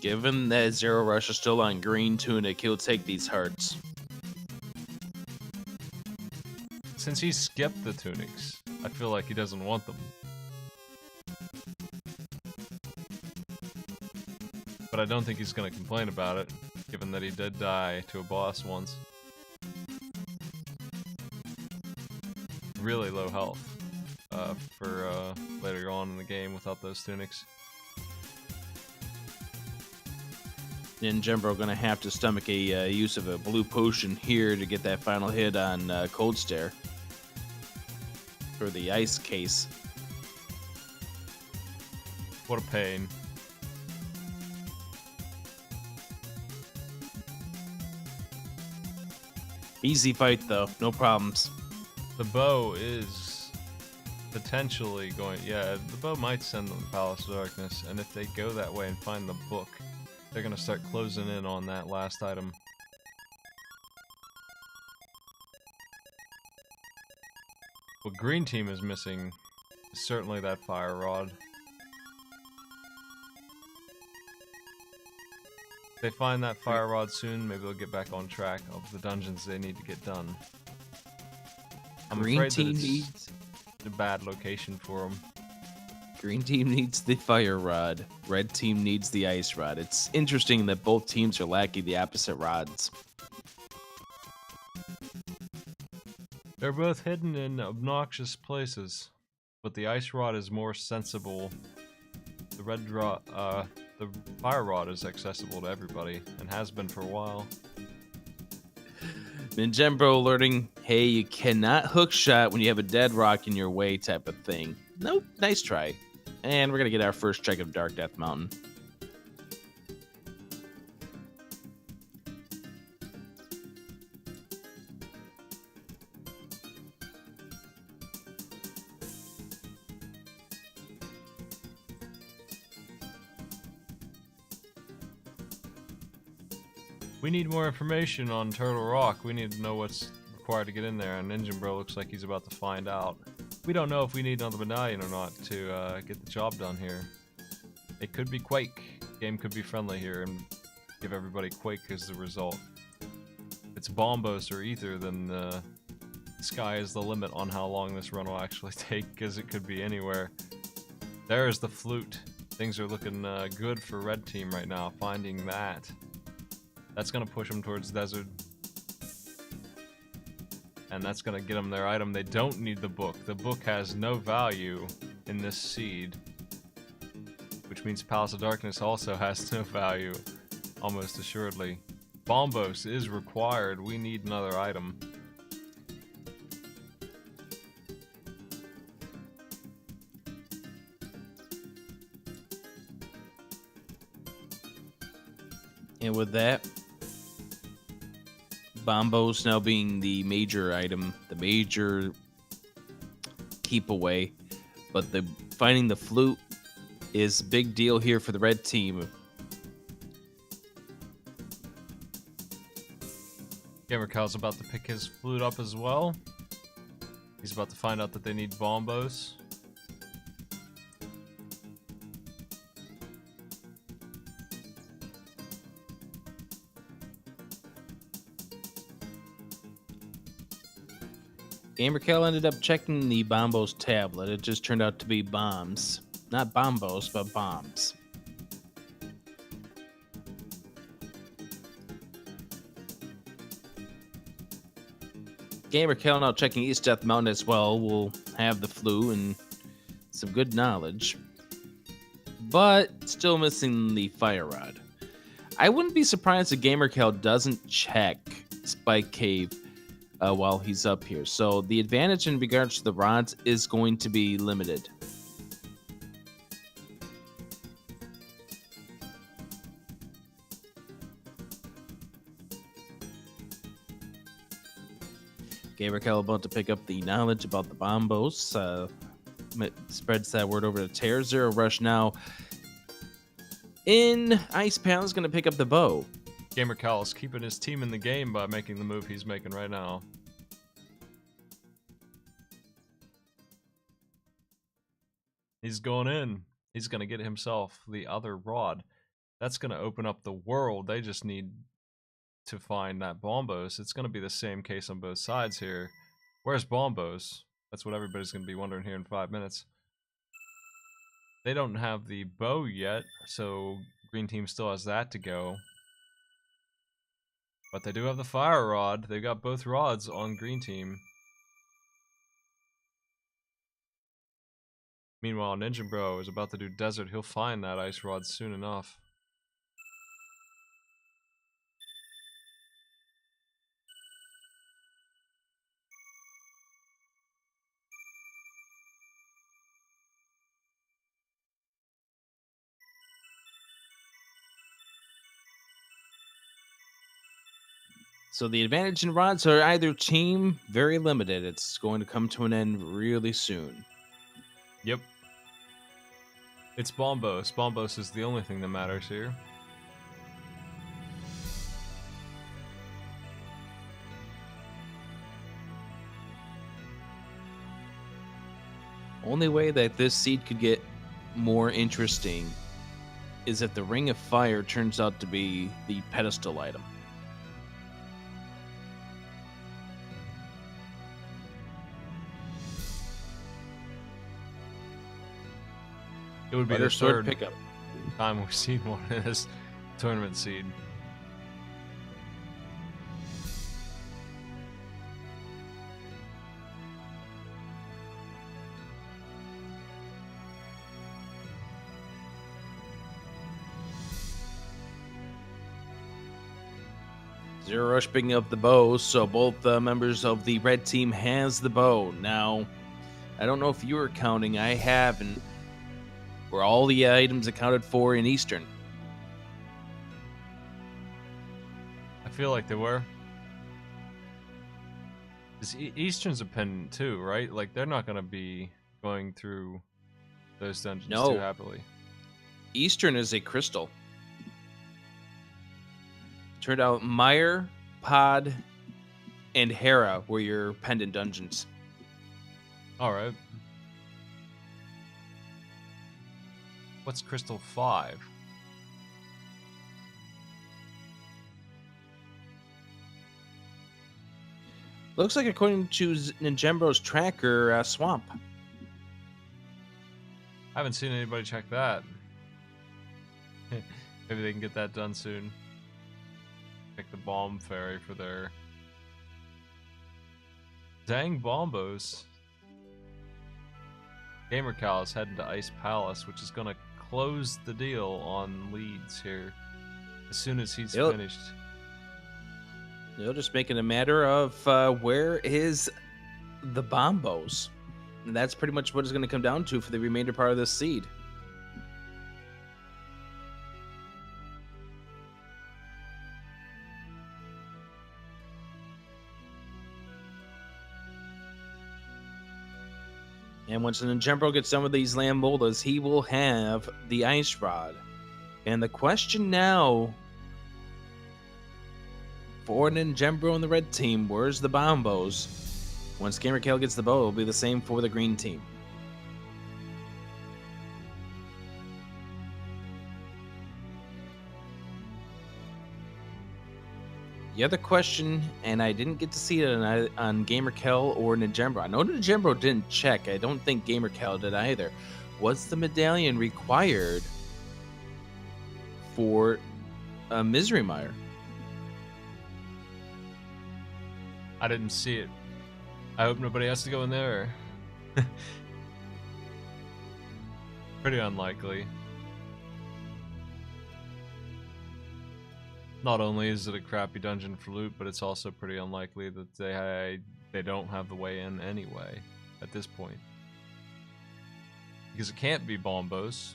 Given that zer0rush is still on green tunic, he'll take these hearts. Since he skipped the tunics, I feel like he doesn't want them. But I don't think he's going to complain about it, given that he did die to a boss once. Really low health for later on in the game without those tunics. Ninjembro gonna have to stomach a use of a blue potion here to get that final hit on Cold Stare for the ice case. What a pain. Easy fight though, no problems. The bow is potentially going... Yeah, the bow might send them to Palace of Darkness, and if they go that way and find the book, they're gonna start closing in on that last item. What green team is missing is certainly that fire rod. If they find that fire rod soon, maybe they'll get back on track of the dungeons they need to get done. I'm Green afraid team that it's needs a bad location for them. Green team needs the fire rod. Red team needs the ice rod. It's interesting that both teams are lacking the opposite rods. They're both hidden in obnoxious places, but the ice rod is more sensible. The the fire rod is accessible to everybody and has been for a while. Ninjembro learning, hey, you cannot hook shot when you have a dead rock in your way type of thing. Nope, nice try. And we're gonna get our first check of Dark Death Mountain. We need more information on Turtle Rock. We need to know what's required to get in there, and ninjembro looks like he's about to find out. We don't know if we need another medallion or not to get the job done here. It could be Quake. Game could be friendly here and give everybody Quake as the result. If it's Bombos or Ether, then the sky is the limit on how long this run will actually take, because it could be anywhere. There's the flute. Things are looking good for Red Team right now, finding that. That's going to push them towards Desert. And that's going to get them their item. They don't need the book. The book has no value in this seed. Which means Palace of Darkness also has no value, almost assuredly. Bombos is required. We need another item. And with that, Bombos now being the major item, the major keep away, but the finding the flute is a big deal here for the red team. Gamercal's about to pick his flute up as well. He's about to find out that they need Bombos. Gamercal ended up checking the Bombos tablet. It just turned out to be bombs. Not Bombos, but bombs. Gamercal now checking East Death Mountain as well. Will have the flu and some good knowledge. But still missing the fire rod. I wouldn't be surprised if Gamercal doesn't check Spike Cave while he's up here. So the advantage in regards to the rods is going to be limited. Gamercal about to pick up the knowledge about the Bombos. Spreads that word over to tairr. zer0rush now in Ice Palace is going to pick up the bow. Gamercal is keeping his team in the game by making the move he's making right now. He's going in. He's going to get himself the other rod. That's going to open up the world. They just need to find that Bombos. It's going to be the same case on both sides here. Where's Bombos? That's what everybody's going to be wondering here in 5 minutes. They don't have the bow yet, so green team still has that to go. But they do have the fire rod. They've got both rods on green team. Meanwhile, ninjembro is about to do desert. He'll find that ice rod soon enough. So the advantage in rods are either team very limited. It's going to come to an end really soon. Yep. It's Bombos. Bombos is the only thing that matters here. Only way that this seed could get more interesting is if the Ring of Fire turns out to be the pedestal item. It would be Better the sword third pickup. time we've seen one in this tournament seed. zer0rush picking up the bow, so both members of the red team has the bow. Now, I don't know if you were counting. I haven't. Were all the items accounted for in Eastern? I feel like they were. Eastern's a pendant too, right? Like, they're not going to be going through those dungeons too happily. Eastern is a crystal. Turned out Mire, Pod, and Hera were your pendant dungeons. Alright. What's Crystal 5? Looks like according to Ninjembro's tracker, Swamp. I haven't seen anybody check that. Maybe they can get that done soon. Pick the bomb fairy for their dang bombos. Gamercal is heading to Ice Palace, which is gonna close the deal on leads here as soon as he's finished. They'll just make it a matter of where is the bombos. And that's pretty much what it's going to come down to for the remainder part of this seed. And once Ninjembro gets done with these Lambolas, he will have the Ice Rod. And the question now for Ninjembro and the red team, where's the bombos? Once gamercal gets the bow, it'll be the same for the green team. The other question, and I didn't get to see it on gamercal or Ninjembro. I know Ninjembro didn't check. I don't think gamercal did either. Was the medallion required for Misery Mire? I didn't see it. I hope nobody has to go in there. Pretty unlikely. Not only is it a crappy dungeon for loot, but it's also pretty unlikely that they don't have the way in anyway at this point. Because it can't be bombos,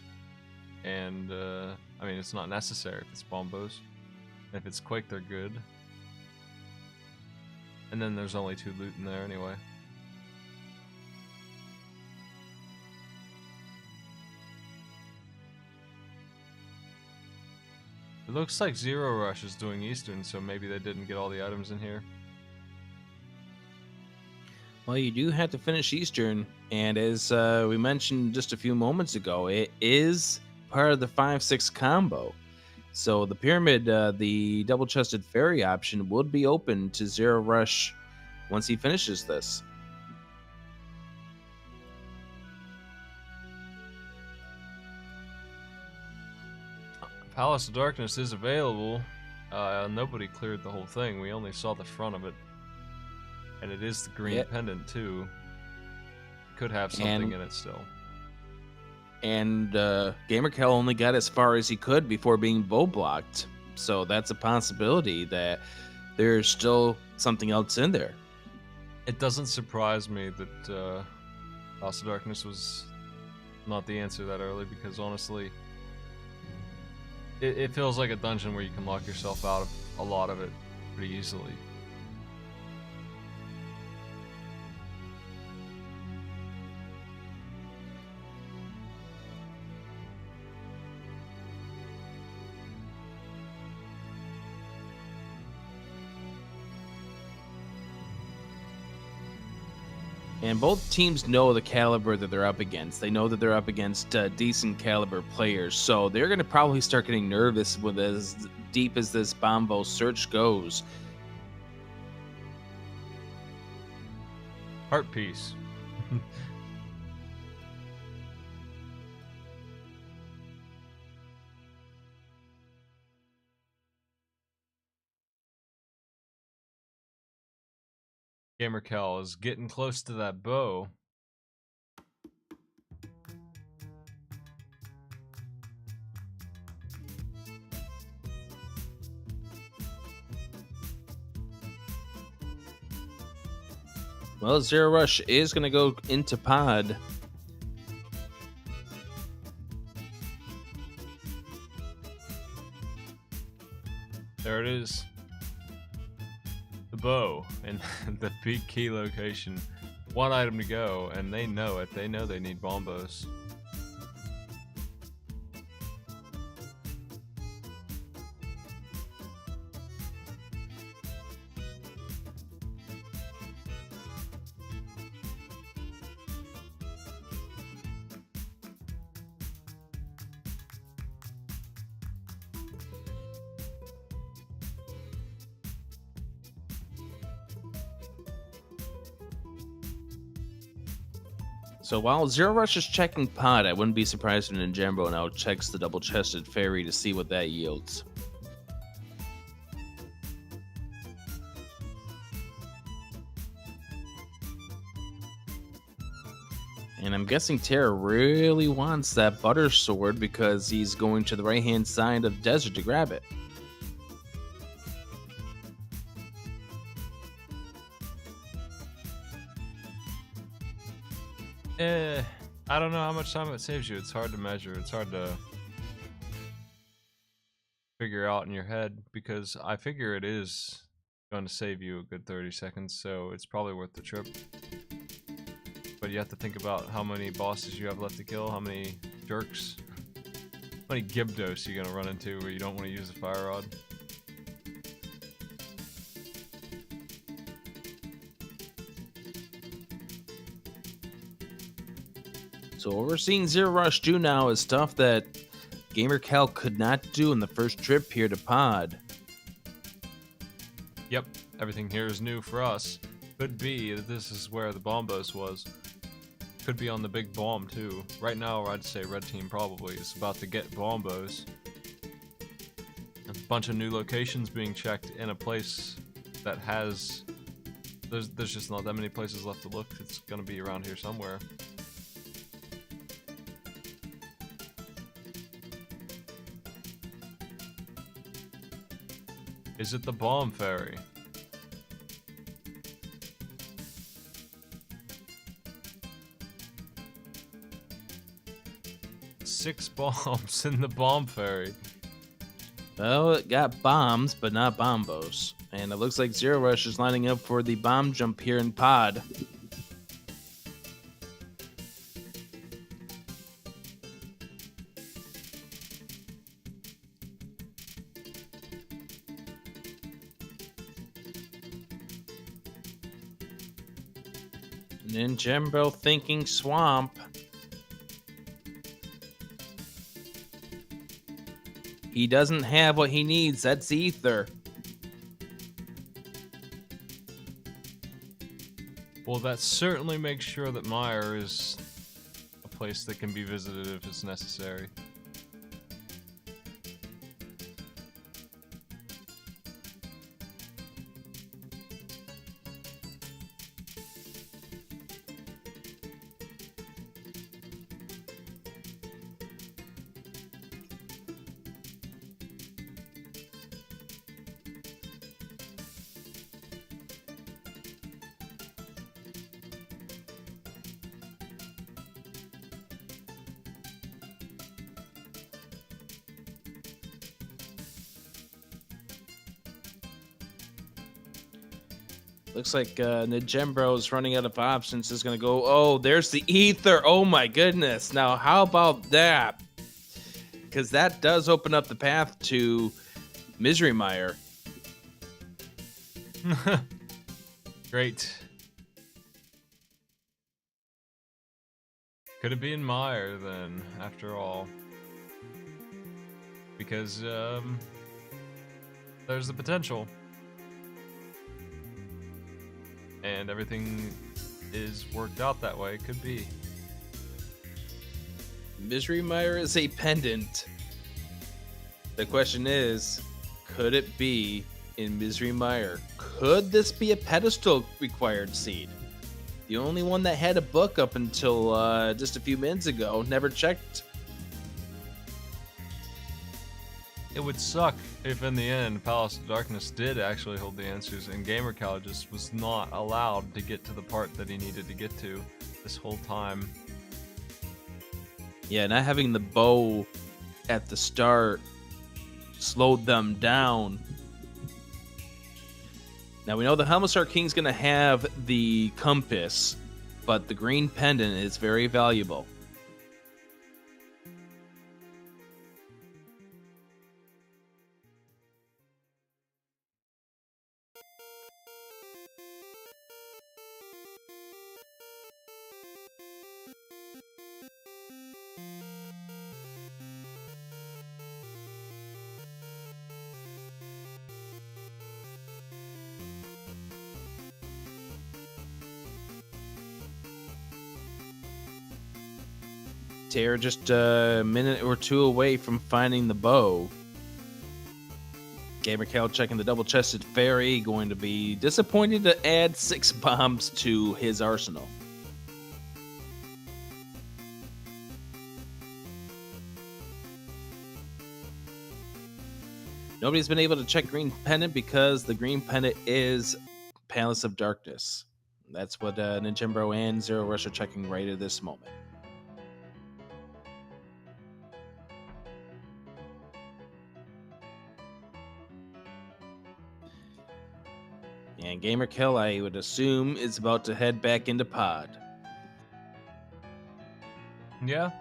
and I mean, it's not necessary if it's bombos. If it's Quake, they're good. And then there's only 2 loot in there anyway. It looks like zer0rush is doing Eastern, so maybe they didn't get all the items in here. Well, you do have to finish Eastern, and as we mentioned just a few moments ago, it is part of the 5-6 combo. So the pyramid, the double-chested fairy option would be open to zer0rush once he finishes this. Palace of Darkness is available. Nobody cleared the whole thing. We only saw the front of it. And it is the green pendant, too. Could have something in it still. And gamercal only got as far as he could before being bow blocked. So that's a possibility that there's still something else in there. It doesn't surprise me that Palace of Darkness was not the answer that early, because honestly, it feels like a dungeon where you can lock yourself out of a lot of it pretty easily. And both teams know the caliber that they're up against. They know that they're up against decent caliber players. So they're going to probably start getting nervous with as deep as this Bombo search goes. Heart piece. Gamercal is getting close to that bow. Well, zer0rush is going to go into pod. There it is. The bow and the big key location. One item to go, and they know it. They know they need bombos. So while zer0rush is checking pod, I wouldn't be surprised if ninjembro now checks the double-chested fairy to see what that yields. And I'm guessing tairr really wants that butter sword because he's going to the right-hand side of desert to grab it. I don't know how much time it saves you. It's hard to measure. It's hard to figure out in your head, because I figure it is going to save you a good 30 seconds, so it's probably worth the trip. But you have to think about how many bosses you have left to kill, how many jerks, how many Gibdos you're going to run into where you don't want to use the fire rod. So what we're seeing zer0rush do now is stuff that gamercal could not do in the first trip here to pod. Yep, everything here is new for us. Could be that this is where the bombos was. Could be on the big bomb too. Right now, I'd say red team probably is about to get bombos. A bunch of new locations being checked in a place that has... There's just not that many places left to look. It's gonna be around here somewhere. Is it the bomb fairy? Six bombs in the bomb fairy. Well, it got bombs, but not bombos. And it looks like zer0rush is lining up for the bomb jump here in pod. Ninjembro thinking swamp. He doesn't have what he needs. That's ether. Well, that certainly makes sure that Meyer is a place that can be visited if it's necessary. Looks like ninjembro is running out of options. Is going to go, oh, there's the ether. Oh my goodness. Now, how about that? Because that does open up the path to Misery Mire. Great. Could it be in Meyer then, after all? Because there's the potential. And everything is worked out that way. Could be. Misery Mire is a pendant. The question is, could it be in Misery Mire? Could this be a pedestal required seed? The only one that had a book up until just a few minutes ago never checked. It would suck if in the end Palace of Darkness did actually hold the answers and gamercal just was not allowed to get to the part that he needed to get to this whole time. Yeah, not having the bow at the start slowed them down. Now we know the Helmstar King's going to have the compass, but the green pendant is very valuable. Tairr just a minute or two away from finding the bow. Gamercal checking the double-chested fairy, going to be disappointed to add 6 bombs to his arsenal. Nobody's been able to check green pendant because the green pendant is Palace of Darkness. That's what ninjembro and zer0rush are checking right at this moment. And gamerkill, I would assume, is about to head back into pod. Yeah,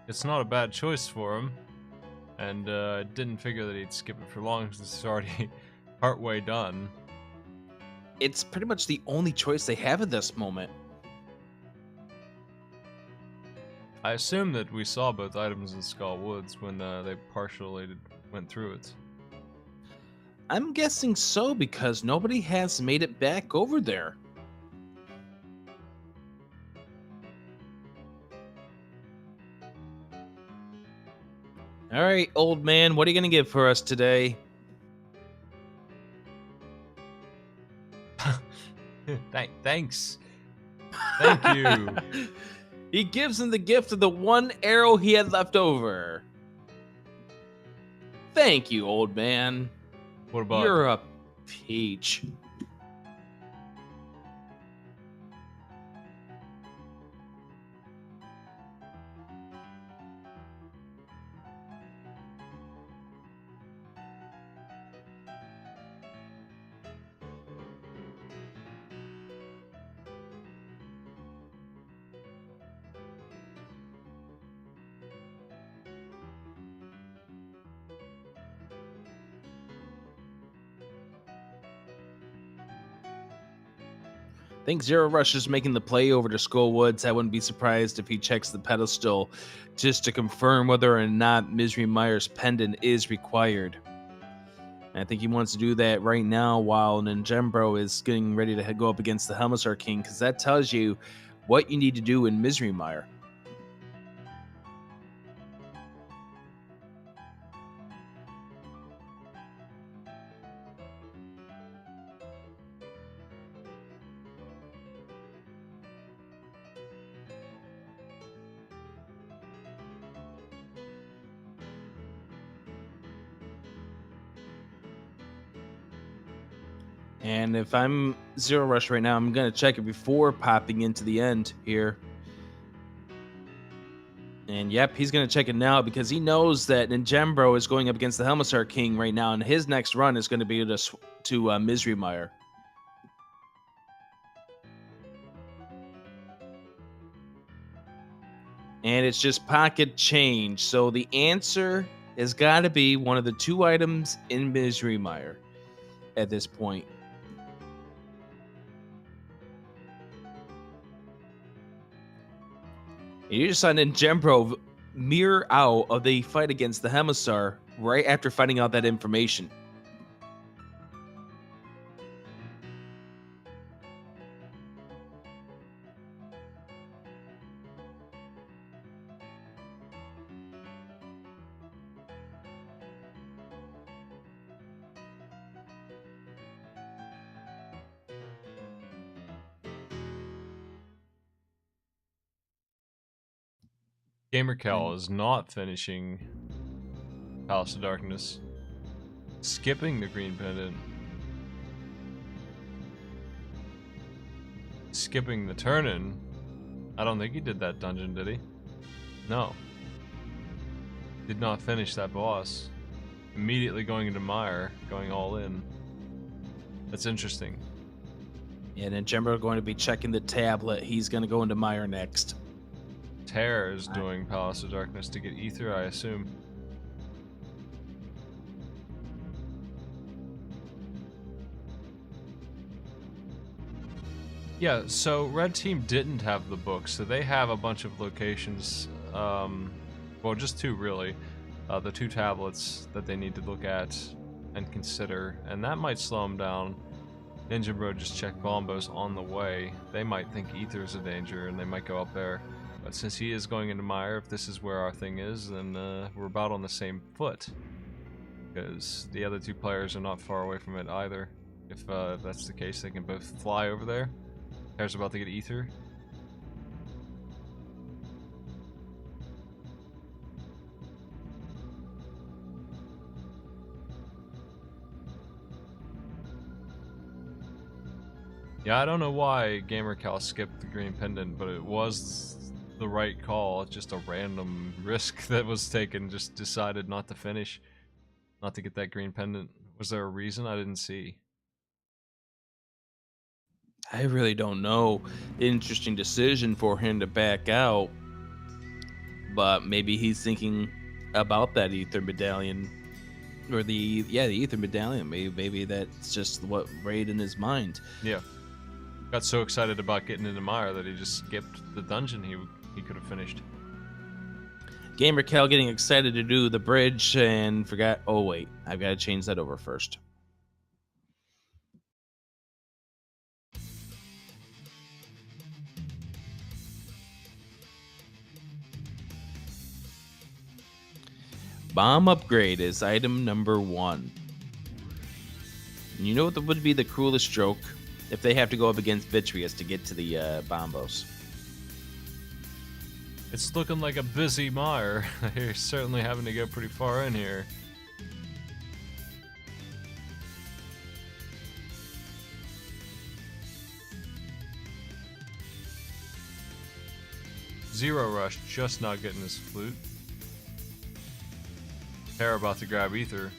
it's not a bad choice for him. And I didn't figure that he'd skip it for long since it's already partway done. It's pretty much the only choice they have at this moment. I assume that we saw both items in Skull Woods when they partially went through it. I'm guessing so because nobody has made it back over there. All right, old man, what are you going to give for us today? Thanks. Thank you. He gives him the gift of the one arrow he had left over. Thank you, old man. What about? You're a peach. think zer0rush is making the play over to Skull Woods. I wouldn't be surprised if he checks the pedestal just to confirm whether or not Misery Mire's pendant is required. And I think he wants to do that right now while Ninjembro is getting ready to go up against the Helmsar King, because that tells you what you need to do in Misery Mire. And if I'm zer0rush right now, I'm going to check it before popping into the end here. And yep, he's going to check it now because he knows that Ninjembro is going up against the Helmsar King right now, and his next run is going to be to Misery Mire. And it's just pocket change. So the answer has got to be one of the 2 items in Misery Mire at this point. You just saw Ninjembro mirror out of the fight against the Helmsar right after finding out that information. Gamercal is not finishing Palace of Darkness. Skipping the green pendant. Skipping the turn-in. I don't think he did that dungeon, did he? No. Did not finish that boss. Immediately going into Mire, going all in. That's interesting. Yeah, Ninjembro going to be checking the tablet. He's going to go into Mire next. Tairr is doing Palace of Darkness to get Ether, I assume. Yeah, so Red Team didn't have the book, so they have a bunch of locations, well, just 2 really, the 2 tablets that they need to look at and consider, and that might slow them down. Ninjembro just checked Bombos on the way. They might think Ether's a danger, and they might go up there. But since he is going into Mire, if this is where our thing is, then we're about on the same foot. Because the other 2 players are not far away from it either. If that's the case, they can both fly over there. Tairr's about to get Ether. Yeah, I don't know why Gamercal skipped the green pendant, but it was the right call. It's just a random risk that was taken. Just decided not to finish, not to get that green pendant. Was there a reason? I didn't see. I really don't know. Interesting decision for him to back out. But maybe he's thinking about that Ether Medallion. Or the Ether Medallion. Maybe that's just what raid in his mind. Yeah. Got so excited about getting into Mire that he just skipped the dungeon he could have finished. Gamercal getting excited to do the bridge and forgot. Oh, wait. I've got to change that over first. Bomb upgrade is item number 1. And you know what would be the cruelest joke? If they have to go up against Vitreous to get to the Bombos. It's looking like a busy Mire. You're certainly having to go pretty far in here. zer0rush just not getting his flute. Tairr about to grab Ether.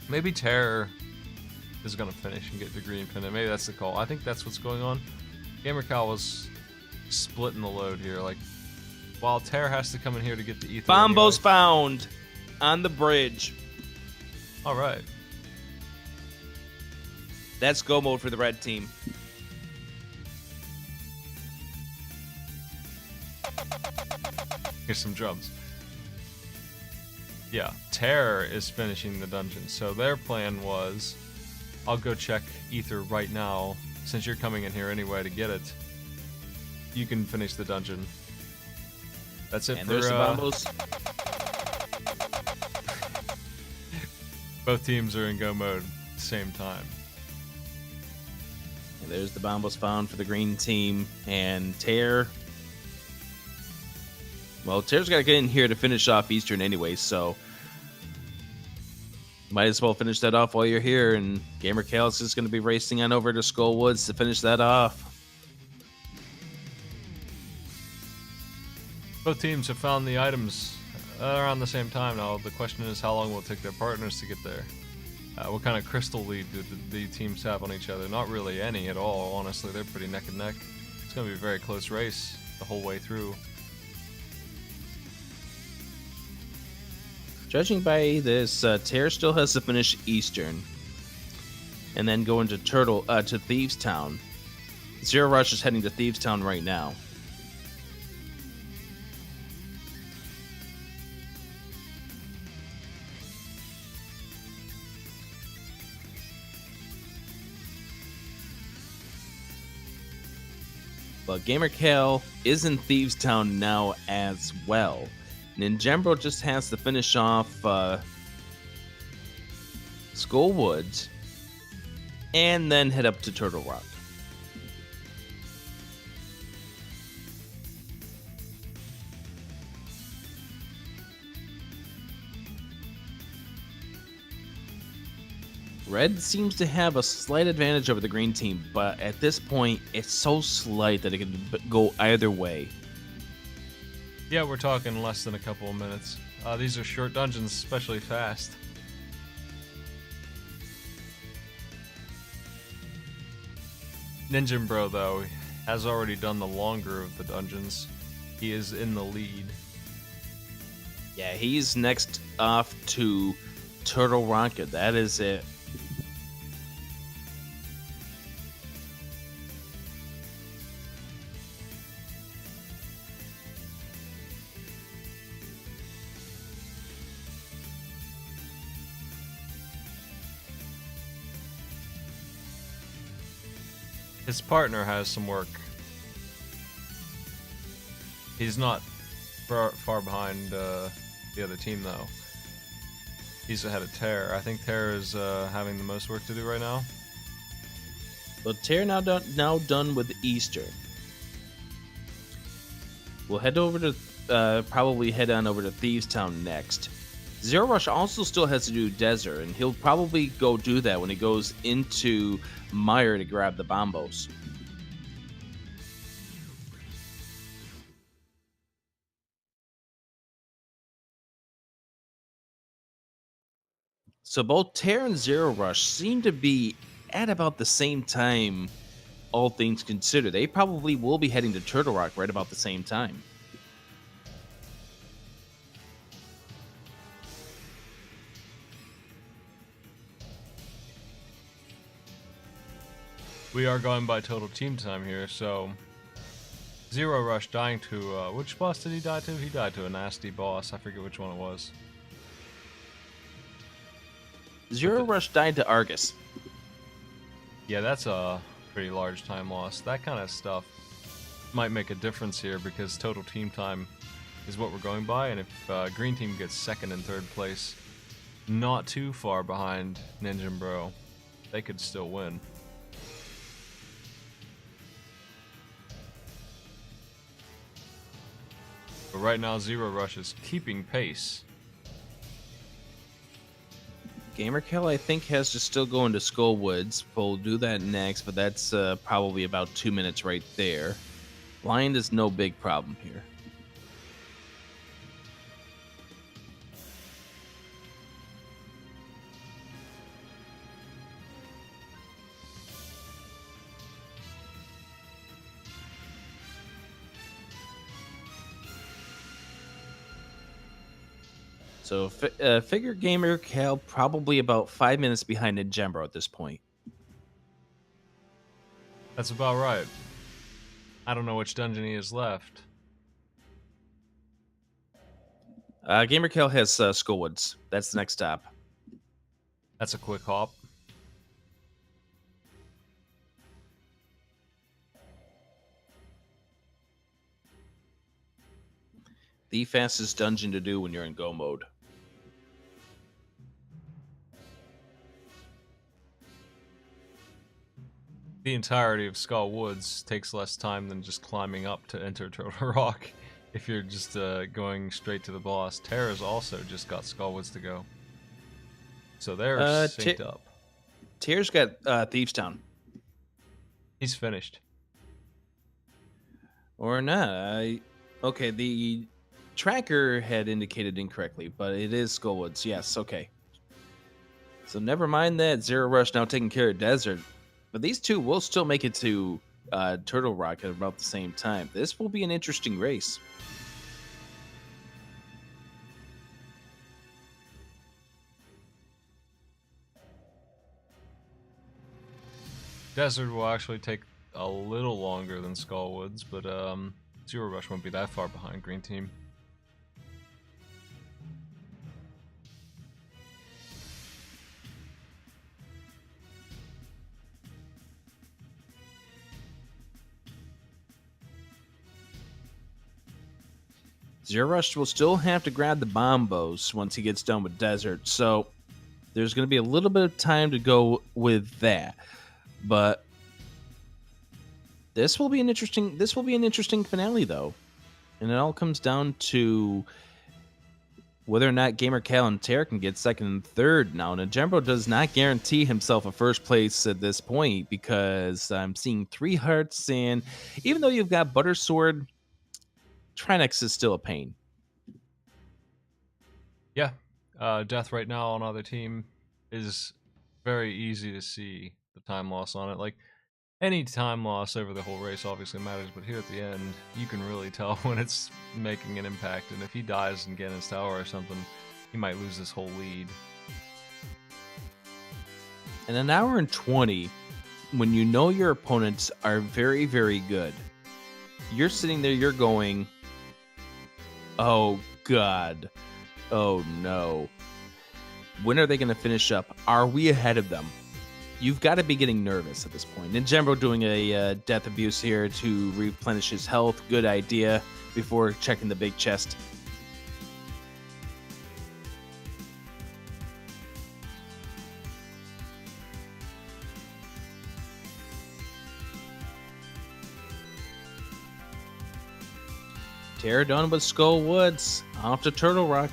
Maybe Tairr is going to finish and get the green pendant. Maybe that's the call. I think that's what's going on. Gamercal was splitting the load here. Like, while Tairr has to come in here to get the Ether. Bombos anyway. found on the bridge. All right. That's go mode for the red team. Here's some drums. Yeah, tairr is finishing the dungeon. So their plan was, I'll go check ether right now. Since you're coming in here anyway to get it, you can finish the dungeon. That's it. And for there's the bombos. Both teams are in go mode at the same time. And there's the bombos found for the green team. And tairr. Well, tairr's got to get in here to finish off Eastern anyway, so might as well finish that off while you're here. And gamercal is just going to be racing on over to Skull Woods to finish that off. Both teams have found the items around the same time now. The question is how long will it take their partners to get there? What kind of crystal lead do the teams have on each other? Not really any at all, honestly. They're pretty neck and neck. It's going to be a very close race the whole way through. Judging by this, tairr still has to finish Eastern, and then go into to Thieves Town. zer0rush is heading to Thieves Town right now. But gamercal is in Thieves Town now as well. Ninjembro just has to finish off Skull Woods and then head up to Turtle Rock. Red seems to have a slight advantage over the green team, but at this point, it's so slight that it can go either way. Yeah, we're talking less than a couple of minutes. These are short dungeons, especially fast. Ninjembro, though, has already done the longer of the dungeons. He is in the lead. Yeah, he's next off to Turtle Rocket. That is it. His partner has some work. He's not far behind the other team, though. He's ahead of tairr. I think tairr is having the most work to do right now. But tairr now done with Easter. We'll head over to probably head on over to Thieves Town next. zer0rush also still has to do Desert, and he'll probably go do that when he goes into Mire to grab the bombos. So both tairr and zer0rush seem to be at about the same time, all things considered. They probably will be heading to Turtle Rock right about the same time. We are going by total team time here, so zer0rush dying to which boss did he die to? He died to a nasty boss. I forget which one it was. zer0rush died to Argus. Yeah, that's a pretty large time loss. That kind of stuff might make a difference here because total team time is what we're going by, and if green team gets second and third place, not too far behind ninjembro, they could still win. But right now, zer0rush is keeping pace. Gamercal, I think, has to still go into Skull Woods. We'll do that next, but that's probably about 2 minutes right there. Blind is no big problem here. So figure gamercal probably about 5 minutes behind ninjembro at this point. That's about right. I don't know which dungeon he has left. Gamercal has Skullwoods. That's the next stop. That's a quick hop. The fastest dungeon to do when you're in go mode. The entirety of Skull Woods takes less time than just climbing up to enter Turtle Rock. If you're just going straight to the boss. Tairr's also just got Skull Woods to go. So they're synced up. Tairr's got Thieves Town. He's finished. Or not. Okay, the tracker had indicated incorrectly, but it is Skullwoods. Yes, okay. So never mind that. zer0rush now taking care of Desert. But these two will still make it to Turtle Rock at about the same time. This will be an interesting race. Desert will actually take a little longer than Skull Woods, but zer0rush won't be that far behind Green Team. zer0rush will still have to grab the bombos once he gets done with Desert, so there's going to be a little bit of time to go with that. But this will be an interesting finale, though, and it all comes down to whether or not gamercal and tairr can get second and third. Now, ninjembro does not guarantee himself a first place at this point because I'm seeing 3 hearts, and even though you've got butter sword, Trinex is still a pain. Yeah, death right now on other team is very easy to see the time loss on it. Like, any time loss over the whole race obviously matters, but here at the end, you can really tell when it's making an impact, and if he dies in Ganon's Tower or something, he might lose this whole lead. In an hour and 20, when you know your opponents are very, very good, you're sitting there, you're going, oh God, oh no. When are they going to finish up? Are we ahead of them? You've got to be getting nervous at this point. Ninjembro doing a death abuse here to replenish his health. Good idea before checking the big chest. Tairr done with Skull Woods. Off to Turtle Rock.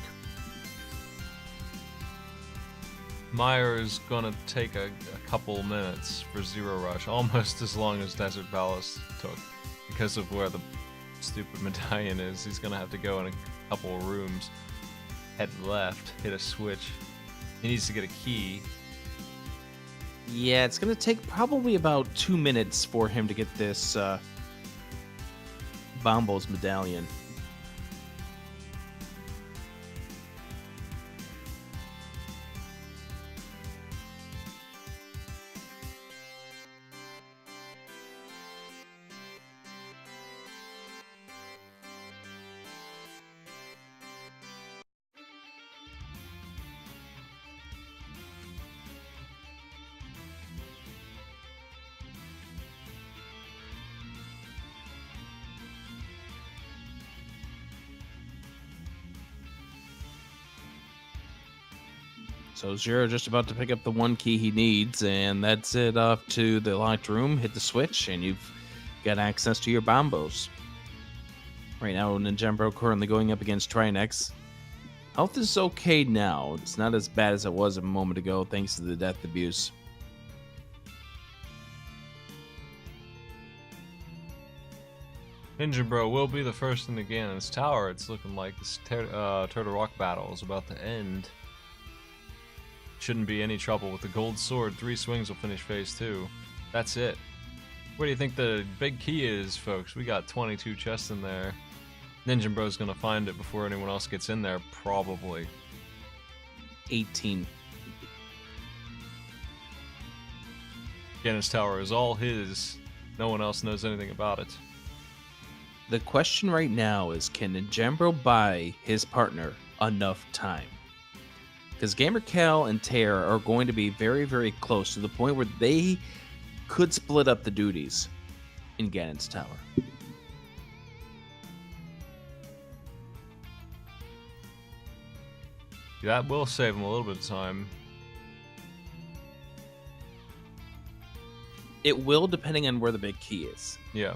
Meyer is gonna take a couple minutes for zer0rush, almost as long as Desert Palace took, because of where the stupid medallion is. He's gonna have to go in a couple of rooms, head left, hit a switch. He needs to get a key. Yeah, it's gonna take probably about 2 minutes for him to get this Bombo's medallion. So Zero just about to pick up the 1 key he needs, and that's it. Off to the locked room, hit the switch, and you've got access to your bombos. Right now, Ninjembro currently going up against Trinex. Health is okay now. It's not as bad as it was a moment ago, thanks to the death abuse. Ninjembro will be the first in the Ganon's Tower. It's looking like this Turtle Rock battle is about to end. Shouldn't be any trouble with the gold sword. 3 swings will finish phase 2. That's it. Where do you think the big key is, folks? We got 22 chests in there. Ninjembro's gonna find it before anyone else gets in there, probably. 18. Ganon's Tower is all his. No one else knows anything about it. The question right now is, can Ninjembro buy his partner enough time? Because gamercal and tairr are going to be very, very close to the point where they could split up the duties in Ganon's tower. That will save him a little bit of time. It will, depending on where the big key is. Yeah.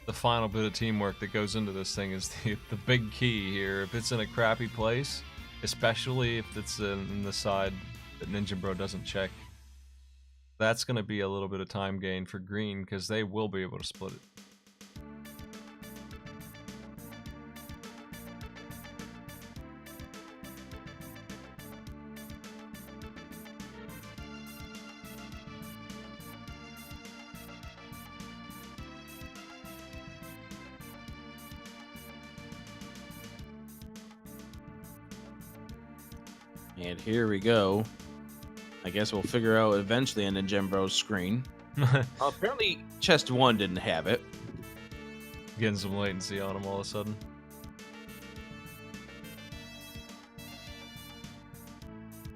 The final bit of teamwork that goes into this thing is the big key here. If it's in a crappy place, especially if it's in the side that ninjembro doesn't check, that's going to be a little bit of time gain for green, because they will be able to split it. And here we go. I guess we'll figure out eventually on Ninjembro's screen. Apparently, chest 1 didn't have it. Getting some latency on him all of a sudden.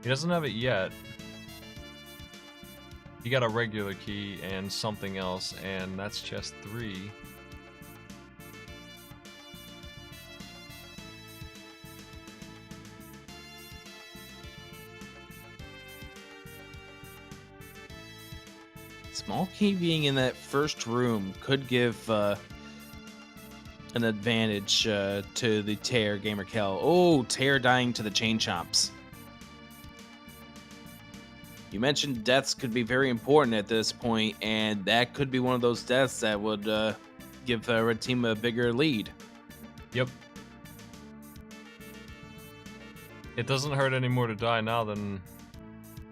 He doesn't have it yet. He got a regular key and something else, and that's chest 3. Small key being in that first room could give an advantage to the tairr gamercal. Oh, tairr dying to the chain chomps. You mentioned deaths could be very important at this point, and that could be one of those deaths that would give the red team a bigger lead. Yep. It doesn't hurt any more to die now than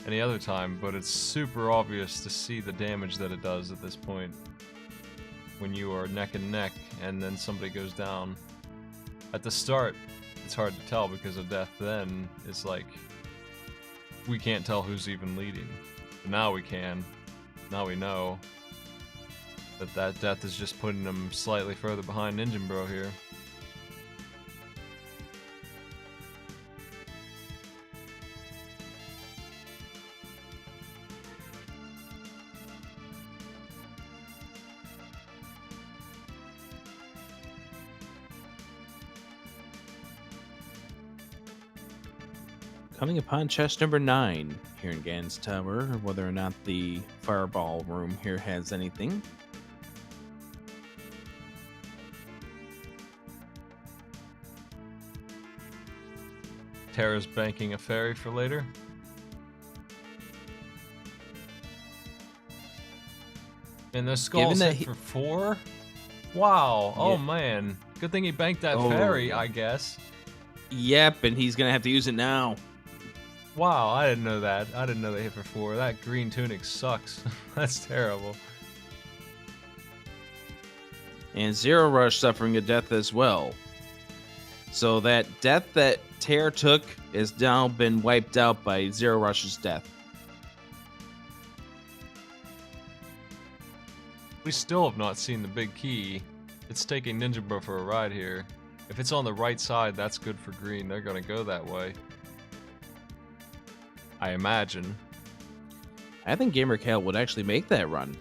any other time, but it's super obvious to see the damage that it does at this point. When you are neck and neck and then somebody goes down. At the start, it's hard to tell because of death then. It's like, we can't tell who's even leading. But now we can. Now we know that death is just putting them slightly further behind ninjembro here. Coming upon chest number 9 here in Ganon's tower, whether or not the fireball room here has anything. Tairr's banking a fairy for later. And the skull's hit for 4? Wow. Yeah. Oh man. Good thing he banked that fairy, I guess. Yep, and he's gonna have to use it now. Wow, I didn't know that. I didn't know they hit for 4. That green tunic sucks. That's terrible. And zer0rush suffering a death as well. So that death that tairr took has now been wiped out by zer0rush's death. We still have not seen the big key. It's taking ninjembro for a ride here. If it's on the right side, that's good for green. They're going to go that way. I imagine. I think gamercal would actually make that run.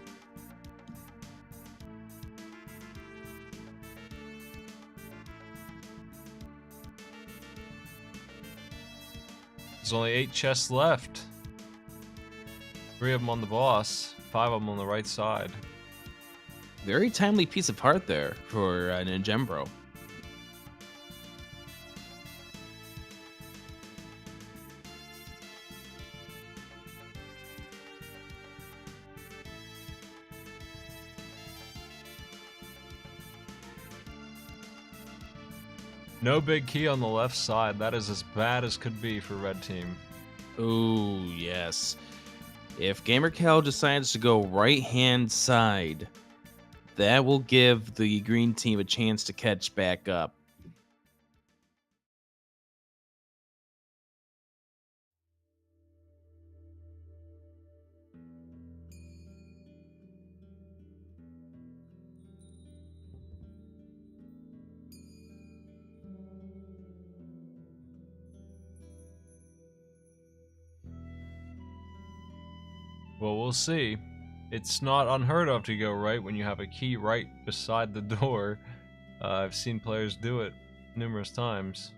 There's only 8 chests left. 3 of them on the boss, 5 of them on the right side. Very timely piece of heart there for ninjembro. No big key on the left side. That is as bad as could be for red team. Ooh, yes. If gamercal decides to go right-hand side, that will give the green team a chance to catch back up. Well, we'll see. It's not unheard of to go right when you have a key right beside the door. I've seen players do it numerous times.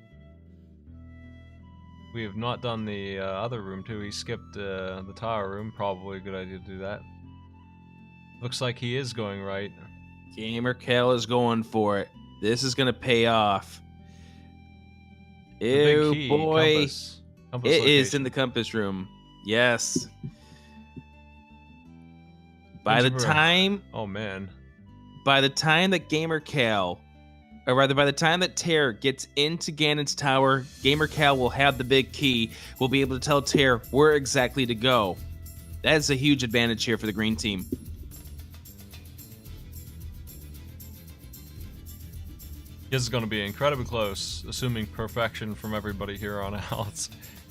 We have not done the other room too. He skipped the tower room. Probably a good idea to do that. Looks like he is going right. Gamercal is going for it. This is gonna pay off. The big Ew, key, boy. compass It is location. in the compass room. Yes. By the Ninjembro. time Oh man. that Gamercal, or rather by the time that tairr gets into Ganon's tower, Gamercal will have the big key. We'll be able to tell tairr where exactly to go. That is a huge advantage here for the green team. This is going to be incredibly close, assuming perfection from everybody here on out.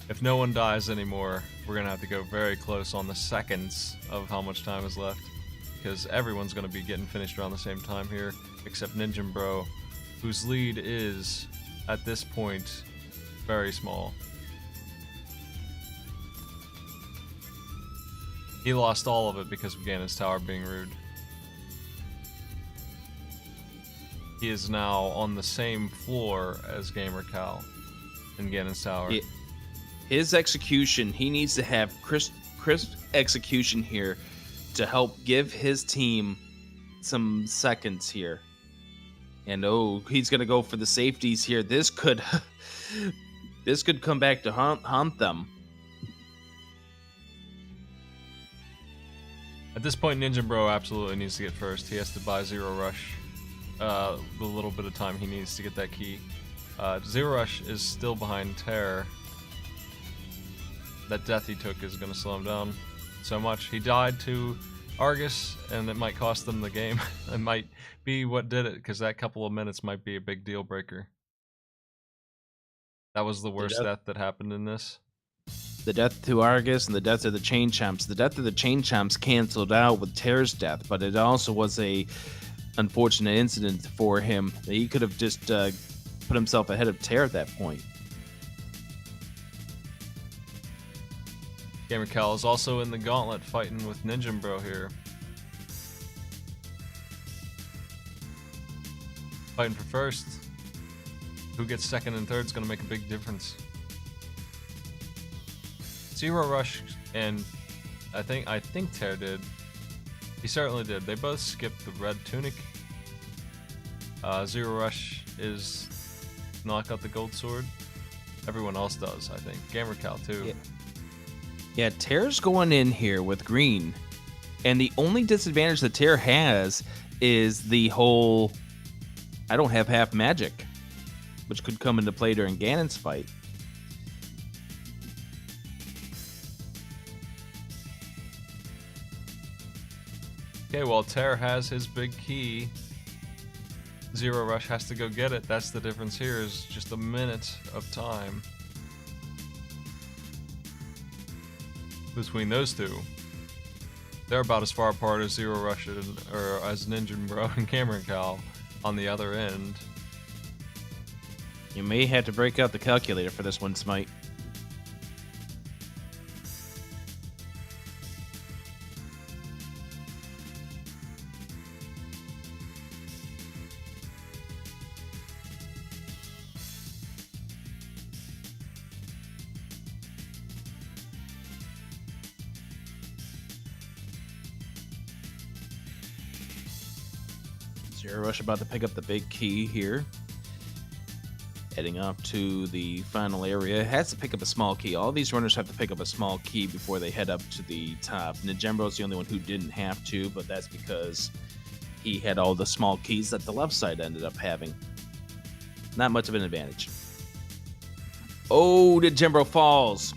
If no one dies anymore, we're going to have to go very close on the seconds of how much time is left. Because everyone's going to be getting finished around the same time here, except ninjembro, whose lead is, at this point, very small. He lost all of it because of Ganon's tower being rude. He is now on the same floor as gamercal in Ganon's tower. His execution, he needs to have crisp execution here to help give his team some seconds here. And oh, he's gonna go for the safeties here. This could come back to haunt them. At this point, ninjembro absolutely needs to get first. He has to buy zer0rush. The little bit of time he needs to get that key. zer0rush is still behind tairr. That death he took is going to slow him down so much. He died to Argus, and it might cost them the game. It might be what did it, because that couple of minutes might be a big deal breaker. That was the worst death that happened in this. The death to Argus and the death of the Chain Chomps. The death of the Chain Chomps canceled out with tairr's death, but it also was a unfortunate incident for him. He could have just put himself ahead of tairr at that point. Gamercal is also in the gauntlet fighting with ninjembro here. Fighting for first. Who gets second and third is going to make a big difference. zer0rush and I think tairr did. He certainly did. They both skipped the red tunic. zer0rush is not got the gold sword. Everyone else does, I think. Gamercal too. Yeah, tairr's going in here with green. And the only disadvantage that tairr has is the whole I don't have half magic, which could come into play during Ganon's fight. Okay, well, tairr has his big key. zer0rush has to go get it. That's the difference here, is just a minute of time between those two. They're about as far apart as zer0rush or as ninjembro and gamercal on the other end. You may have to break out the calculator for this one, Smite. zer0rush about to pick up the big key here. Heading up to the final area. Has to pick up a small key. All these runners have to pick up a small key before they head up to the top. Ninjembro's the only one who didn't have to, but that's because he had all the small keys that the left side ended up having. Not much of an advantage. Oh, Ninjembro falls.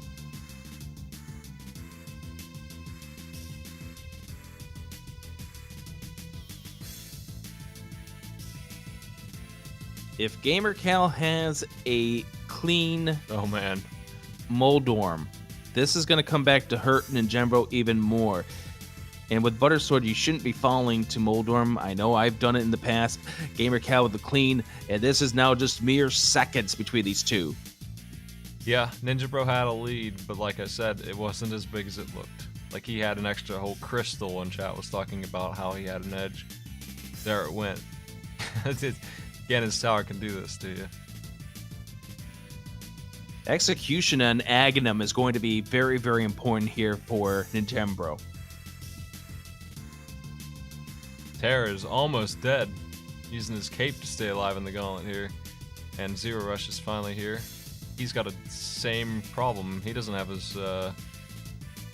If gamercal has a clean Oh man. Moldorm, this is going to come back to hurt Ninjembro even more. And with Buttersword, you shouldn't be falling to Moldorm. I know I've done it in the past. Gamercal with the clean, and this is now just mere seconds between these two. Yeah, ninjembro had a lead, but like I said, it wasn't as big as it looked. Like he had an extra whole crystal, and chat was talking about how he had an edge. There it went. Ganon's tower can do this to you. Execution on Aghanim is going to be very, very important here for ninjembro. Tairr is almost dead, using his cape to stay alive in the gauntlet here. And zer0rush is finally here. He's got a same problem. He doesn't have as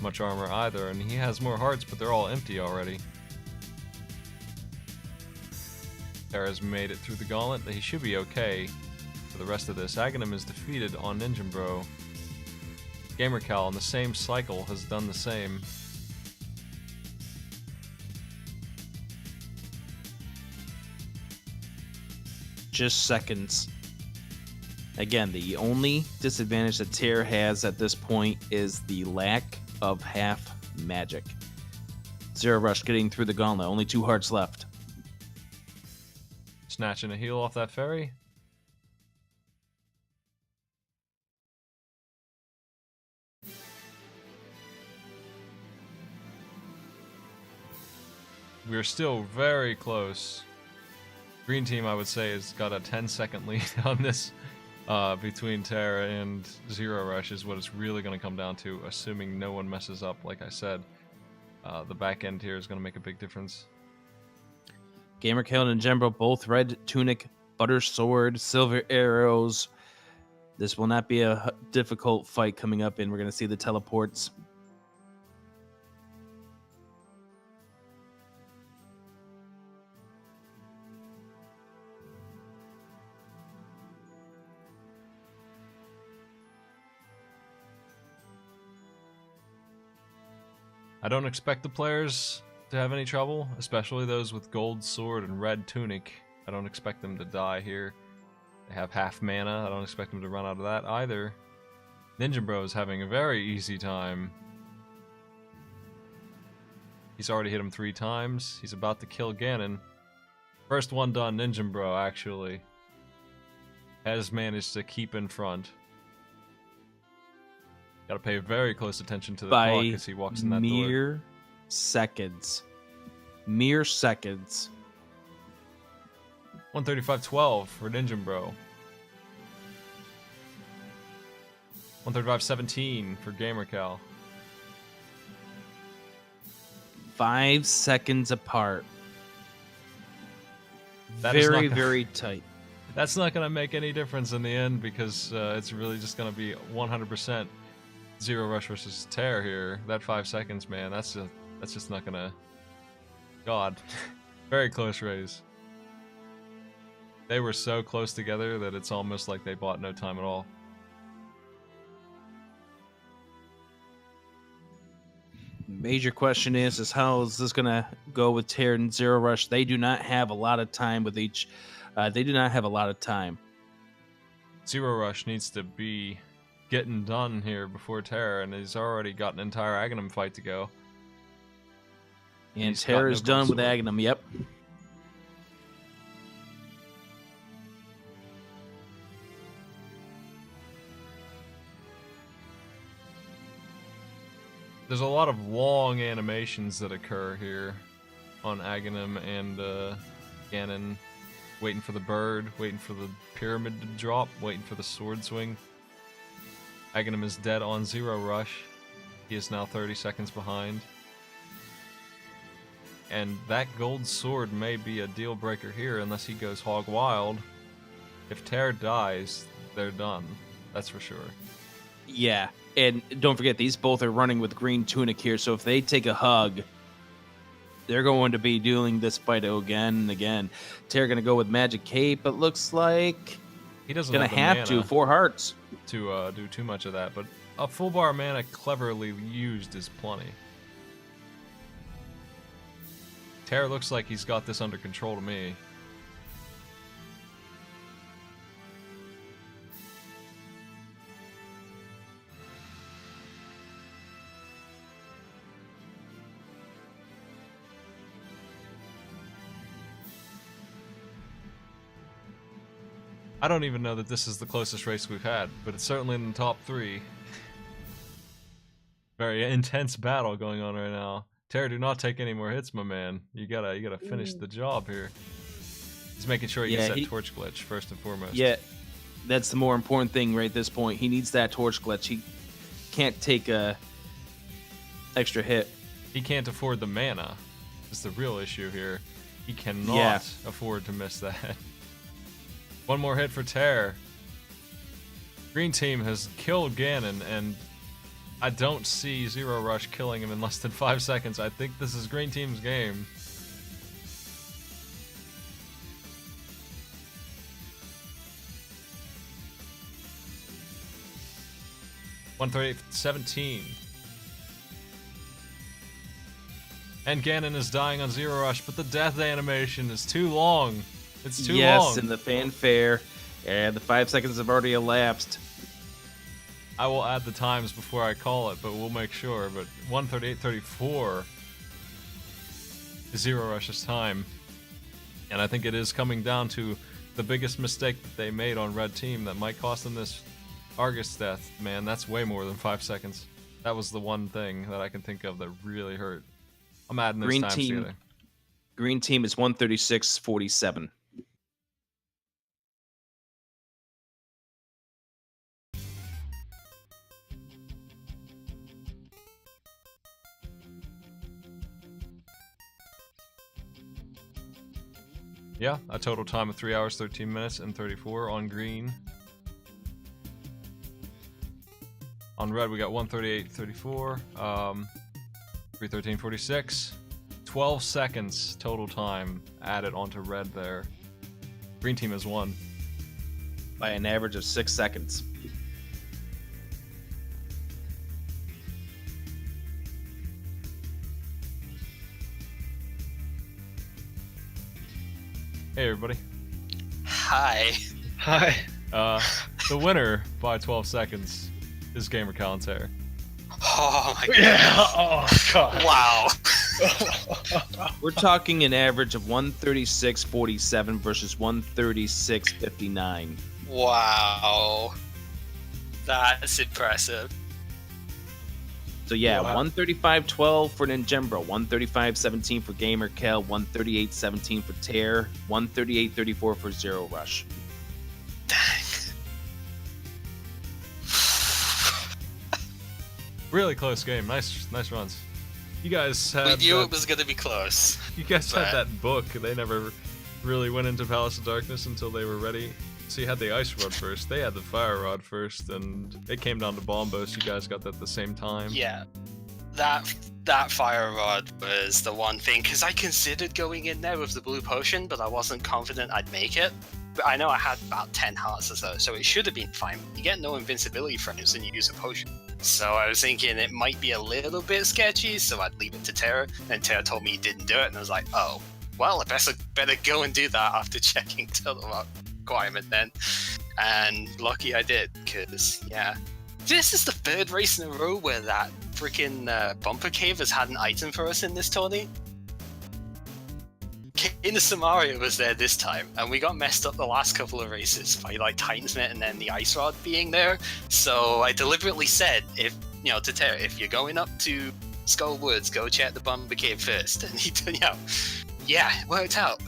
much armor either, and he has more hearts, but they're all empty already. Tairr has made it through the gauntlet. He should be okay for the rest of this. Aghanim is defeated on ninjembro. Gamercal in the same cycle has done the same. Just seconds. Again, the only disadvantage that tairr has at this point is the lack of half magic. zer0rush getting through the gauntlet. Only 2 hearts left. Snatching a heal off that fairy. We're still very close. Green team, I would say, has got a 10-second lead on this between tairr and zer0rush is what it's really going to come down to, assuming no one messes up, like I said. The back end here is going to make a big difference. Gamercal and ninjembro, both red tunic, butter sword, silver arrows. This will not be a difficult fight coming up, and we're going to see the teleports. I don't expect the players to have any trouble, especially those with gold sword and red tunic. I don't expect them to die here. They have half mana. I don't expect them to run out of that either. Ninjembro is having a very easy time. He's already hit him 3 times. He's about to kill Ganon. First one done, Ninjembro actually has managed to keep in front. Gotta pay very close attention to the clock as he walks in that door. Mere seconds. Mere seconds. 135.12 for ninjembro. 135.17 for gamercal. 5 seconds apart. That is Very, not very tight. That's not gonna make any difference in the end because it's really just gonna be 100% zer0rush versus tairr here. That 5 seconds, man, that's just not gonna. God, very close race. They were so close together that it's almost like they bought no time at all. Major question is how is this gonna go with tairr and zer0rush? They do not have a lot of time with each. They do not have a lot of time. zer0rush needs to be getting done here before tairr, and he's already got an entire Aghanim fight to go. And tairr is done with Aghanim, yep. There's a lot of long animations that occur here on Aghanim and Ganon. Waiting for the bird, waiting for the pyramid to drop, waiting for the sword swing. Aghanim is dead on zer0rush. He is now 30 seconds behind. And that gold sword may be a deal breaker here unless he goes hog wild. If tairr dies, they're done. That's for sure. Yeah, and don't forget, these both are running with green tunic here, so if they take a hug, they're going to be doing this fight again and again. tairr going to go with magic cape, but looks like he doesn't going to have to. 4 hearts. To do too much of that, but a full bar of mana cleverly used is plenty. Tairr looks like he's got this under control to me. I don't even know that this is the closest race we've had, but it's certainly in the top 3. Very intense battle going on right now. Tairr, do not take any more hits, my man. You gotta finish the job here. He's making sure he gets that torch glitch first and foremost. Yeah, that's the more important thing right at this point. He needs that torch glitch. He can't take a extra hit. He can't afford the mana. That's the real issue here. He cannot afford to miss that. One more hit for Tairr. Green team has killed Ganon, and I don't see zer0rush killing him in less than 5 seconds. I think this is Green team's game. (138.17). And Ganon is dying on zer0rush, but the death animation is too long. It's too long. Yes, and the fanfare, and the 5 seconds have already elapsed. I will add the times before I call it, but we'll make sure. But 138.34 is zer0rush's time. And I think it is coming down to the biggest mistake that they made on Red Team that might cost them this Argus death. Man, that's way more than 5 seconds. That was the one thing that I can think of that really hurt. I'm adding those times together. Green team is 136.47. Yeah, a total time of 3 hours, 13 minutes, and 34 on green. On red, we got 138.34, 313.46. 12 seconds total time added onto red there. Green team has won. By an average of 6 seconds. Hey everybody. Hi. Hi. The winner by 12 seconds is gamercal and tairr. Oh my god. Yeah. Oh god. Wow. We're talking an average of 136.47 versus 136.59. Wow. That's impressive. So yeah, Wow. 135.12 for ninjembro, 135.17 for gamercal, 138.17 for tairr, 138.34 for zer0rush. Dang. Really close game. Nice runs. You guys had. We knew it was gonna be close. You guys had but- that book. They never really went into Palace of Darkness until they were ready. So you had the ice rod first. They had the fire rod first, and it came down to bombos. You guys got that at the same time. Yeah. That fire rod was the one thing, because I considered going in there with the blue potion, but I wasn't confident I'd make it. But I know I had about 10 hearts or so it should have been fine. You get no invincibility frames when you use a potion. So I was thinking it might be a little bit sketchy, so I'd leave it to Tairr. And Tairr told me he didn't do it, and I was like, oh, well, I better go and do that after checking total requirement then. And lucky I did, because, yeah. This is the third race in a row where that freaking bumper cave has had an item for us in this tourney. Kane Samaria was there this time, and we got messed up the last couple of races by like Titansmith and then the Ice Rod being there. So I deliberately said, to Tairr, if you're going up to Skull Woods, go check the bumper cave first. And he, yeah, it worked out.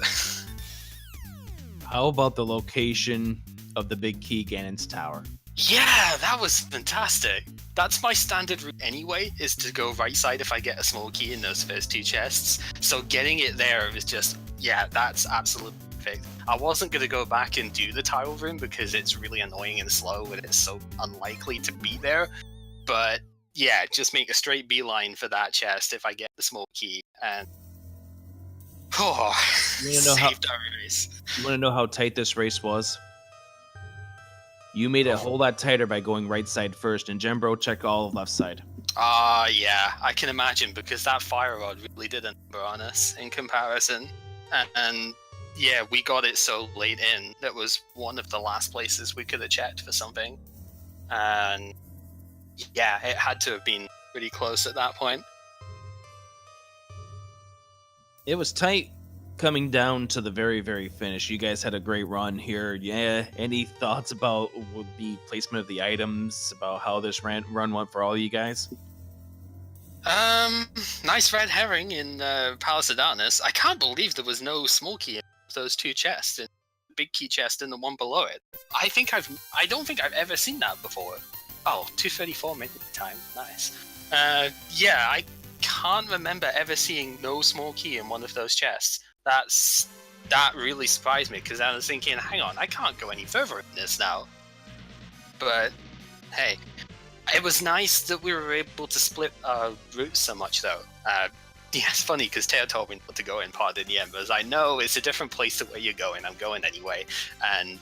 How about the location of the big key Ganon's tower? Yeah, that was fantastic. That's my standard route anyway, is to go right side if I get a small key in those first two chests. So getting it there is just, yeah, that's absolutely perfect. I wasn't going to go back and do the tile room because it's really annoying and slow and it's so unlikely to be there. But yeah, just make a straight beeline for that chest if I get the small key. And saved our race. You want to know how tight this race was? You made it a whole lot tighter by going right side first, and ninjembro check all of left side. Yeah, I can imagine, because that fire rod really did a number on us in comparison. And yeah, we got it so late in, that was one of the last places we could have checked for something. And yeah, it had to have been pretty close at that point. It was tight coming down to the very, very finish. You guys had a great run here. Yeah, any thoughts about the placement of the items, about how this run went for all you guys? Nice red herring in Palace of Darkness. I can't believe there was no small key in those two chests, in the big key chest and the one below it. I don't think I've ever seen that before. Oh, 2:34 midnight time. Nice. Yeah, I can't remember ever seeing no small key in one of those chests. That really surprised me, because I was thinking, hang on, I can't go any further in this now. But hey. It was nice that we were able to split our routes so much, though. Yeah, it's funny because Tairr told me not to go in part of the Embers. I know it's a different place to where you're going. I'm going anyway, and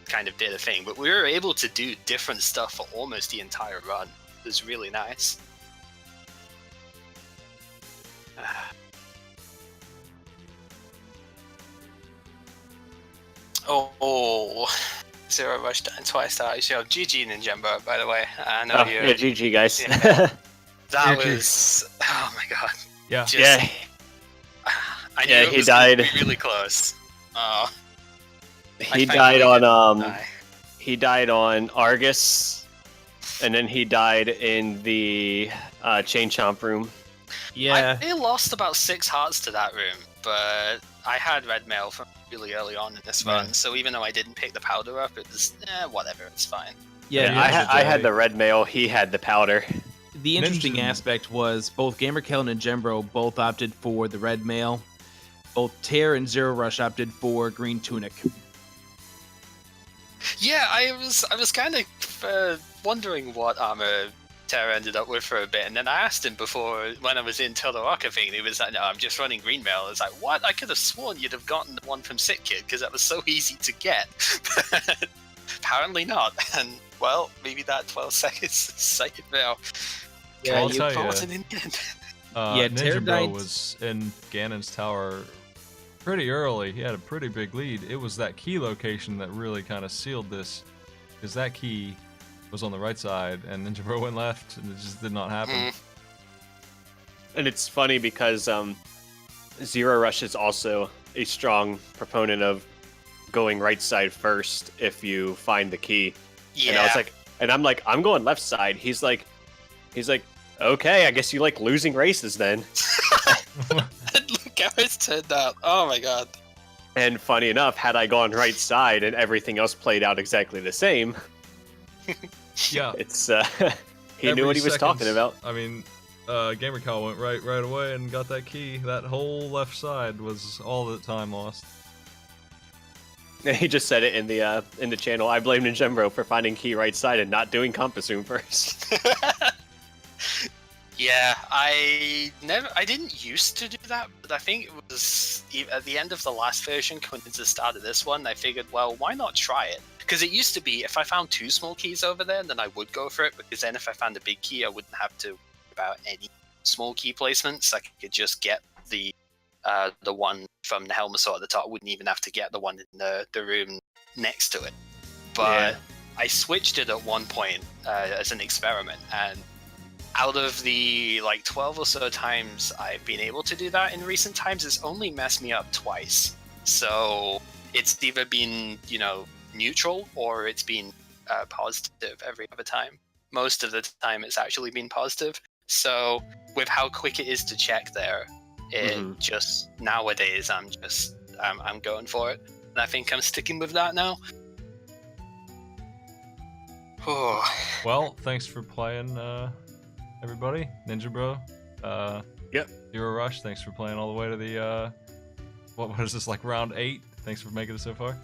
kind of did a thing. But we were able to do different stuff for almost the entire run. It was really nice. Oh. zer0rush dying twice to show. GG Ninjembro, by the way. I know you. Yeah, GG guys. Yeah. That GG. was. Oh my god. Yeah. Yeah. I knew Yeah, it he was gonna died. be really close. Oh. He I died thankfully on didn't die. he died on Argus, and then he died in the chain chomp room. Yeah. I lost about 6 hearts to that room, but I had red mail from really early on in this run, so even though I didn't pick the powder up, it was whatever, it's fine. Yeah. Yeah. I had the red mail. He had the powder. The interesting Ninja- aspect was both gamercal and ninjembro both opted for the red mail. Both Tairr and zer0rush opted for green tunic. Yeah, I was kind of wondering what armor Tairr ended up with for a bit, and then I asked him before when I was in Todoroka thing, and he was like, "No, I'm just running green mail." I was like, "What? I could have sworn you'd have gotten the one from Sick Kid because that was so easy to get." But apparently not. And well, maybe that 12 seconds sighted mail. Yeah, I'll Kind tell of ya. important in the end. Yeah, Tairr Ninja died- Bro was in Ganon's tower pretty early. He had a pretty big lead. It was that key location that really kind of sealed this, because that key was on the right side, and Ninja Bro went left, and it just did not happen. Mm. And it's funny because zer0rush is also a strong proponent of going right side first if you find the key. Yeah. And I was like, and I'm like, I'm going left side. He's like, okay, I guess you like losing races then. Look how it's turned out. Oh my god. And funny enough, had I gone right side and everything else played out exactly the same, Yeah. it's he knew Every what he was talking seconds- about. I mean, gamercal went right away and got that key. That whole left side was all the time lost. He just said it in the channel. I blame Ninjembro for finding key right side and not doing compass room first. Yeah, I didn't used to do that, but I think it was at the end of the last version, coming into the start of this one, I figured, well, why not try it? Because it used to be, if I found 2 small keys over there, then I would go for it, because then if I found a big key, I wouldn't have to worry about any small key placements. I could just get the one from the Helmasaur at the top. I wouldn't even have to get the one in the room next to it. But Yeah. I switched it at one point as an experiment, and out of the 12 or so times I've been able to do that in recent times, it's only messed me up twice. So it's either been, neutral or it's been positive every other time. Most of the time it's actually been positive. So with how quick it is to check there, it just nowadays I'm going for it. And I think I'm sticking with that now. Well, thanks for playing, everybody. Ninja Bro. Yep. zer0rush, thanks for playing all the way to the, what is this, round 8? Thanks for making it so far.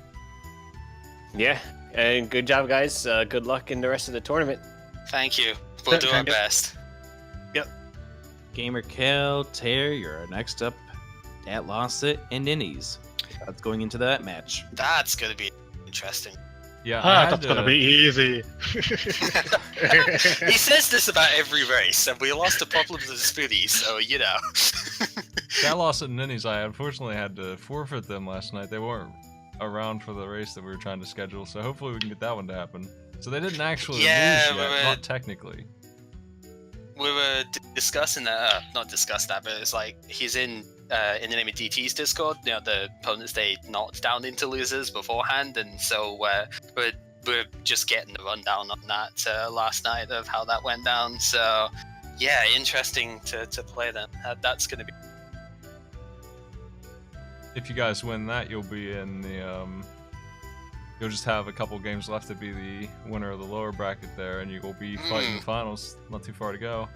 Yeah, and good job, guys. Good luck in the rest of the tournament. Thank you. We'll do our best. Gamercal, Tairr, you're next up at Lost It and Ninnies. That's going into that match. That's going to be interesting. Yeah, I had That's to, gonna be easy. He says this about every race, and we lost a problem to the Spoody, so that loss at Ninnies, I unfortunately had to forfeit them last night. They weren't around for the race that we were trying to schedule, so hopefully we can get that one to happen. So they didn't actually lose yet, not technically. We were discussing that, not discuss that, but it's he's in the name of DT's Discord, the opponents they knocked down into losers beforehand, and so we're just getting the rundown on that last night of how that went down. So yeah, interesting to play them. That's going to be. If you guys win that, you'll be in the you'll just have a couple games left to be the winner of the lower bracket there, and you will be fighting the finals. Not too far to go,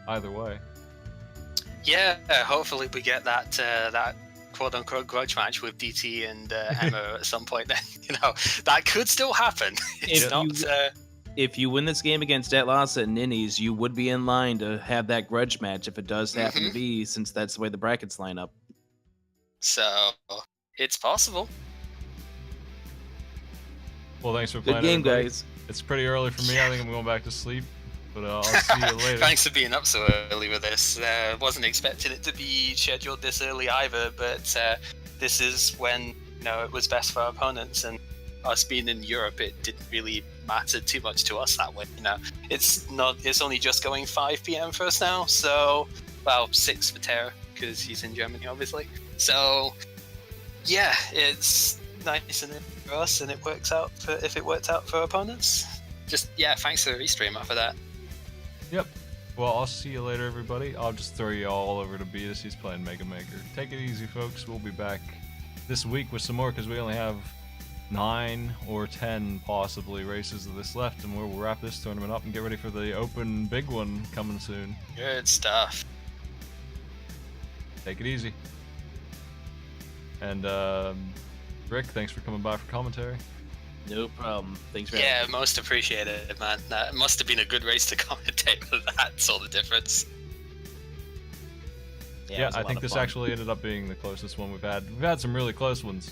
either way. Yeah, hopefully we get that that quote-unquote grudge match with DT and Emma at some point. Then that could still happen. It's If not. you- If you win this game against Detlasa and Ninnies, you would be in line to have that grudge match if it does happen to be, since that's the way the brackets line up. So it's possible. Well, thanks for Good playing. game, everybody. guys. It's pretty early for me. I think I'm going back to sleep. But I'll see you later. Thanks for being up so early with this. Wasn't expecting it to be scheduled this early either, but this is when it was best for our opponents, and us being in Europe, it didn't really matter too much to us that way. It's only just going 5 p.m. for us now, so 6 for tairr because he's in Germany, obviously. So yeah, it's nice and for us, and it works out if it worked out for opponents. Just thanks for the restream after that. Yep. Well, I'll see you later, everybody. I'll just throw you all over to Beatus. He's playing Mega Maker. Take it easy, folks. We'll be back this week with some more because we only have 9 or 10 possibly races of this left, and we'll wrap this tournament up and get ready for the open big one coming soon. Good stuff. Take it easy. And Rick, thanks for coming by for commentary. No problem. Thanks for Yeah, having me. most appreciated, man. That must have been a good race to commentate for that sort of difference. it Yeah, was a I lot think of this fun. actually ended up being the closest one we've had. We've had some really close ones.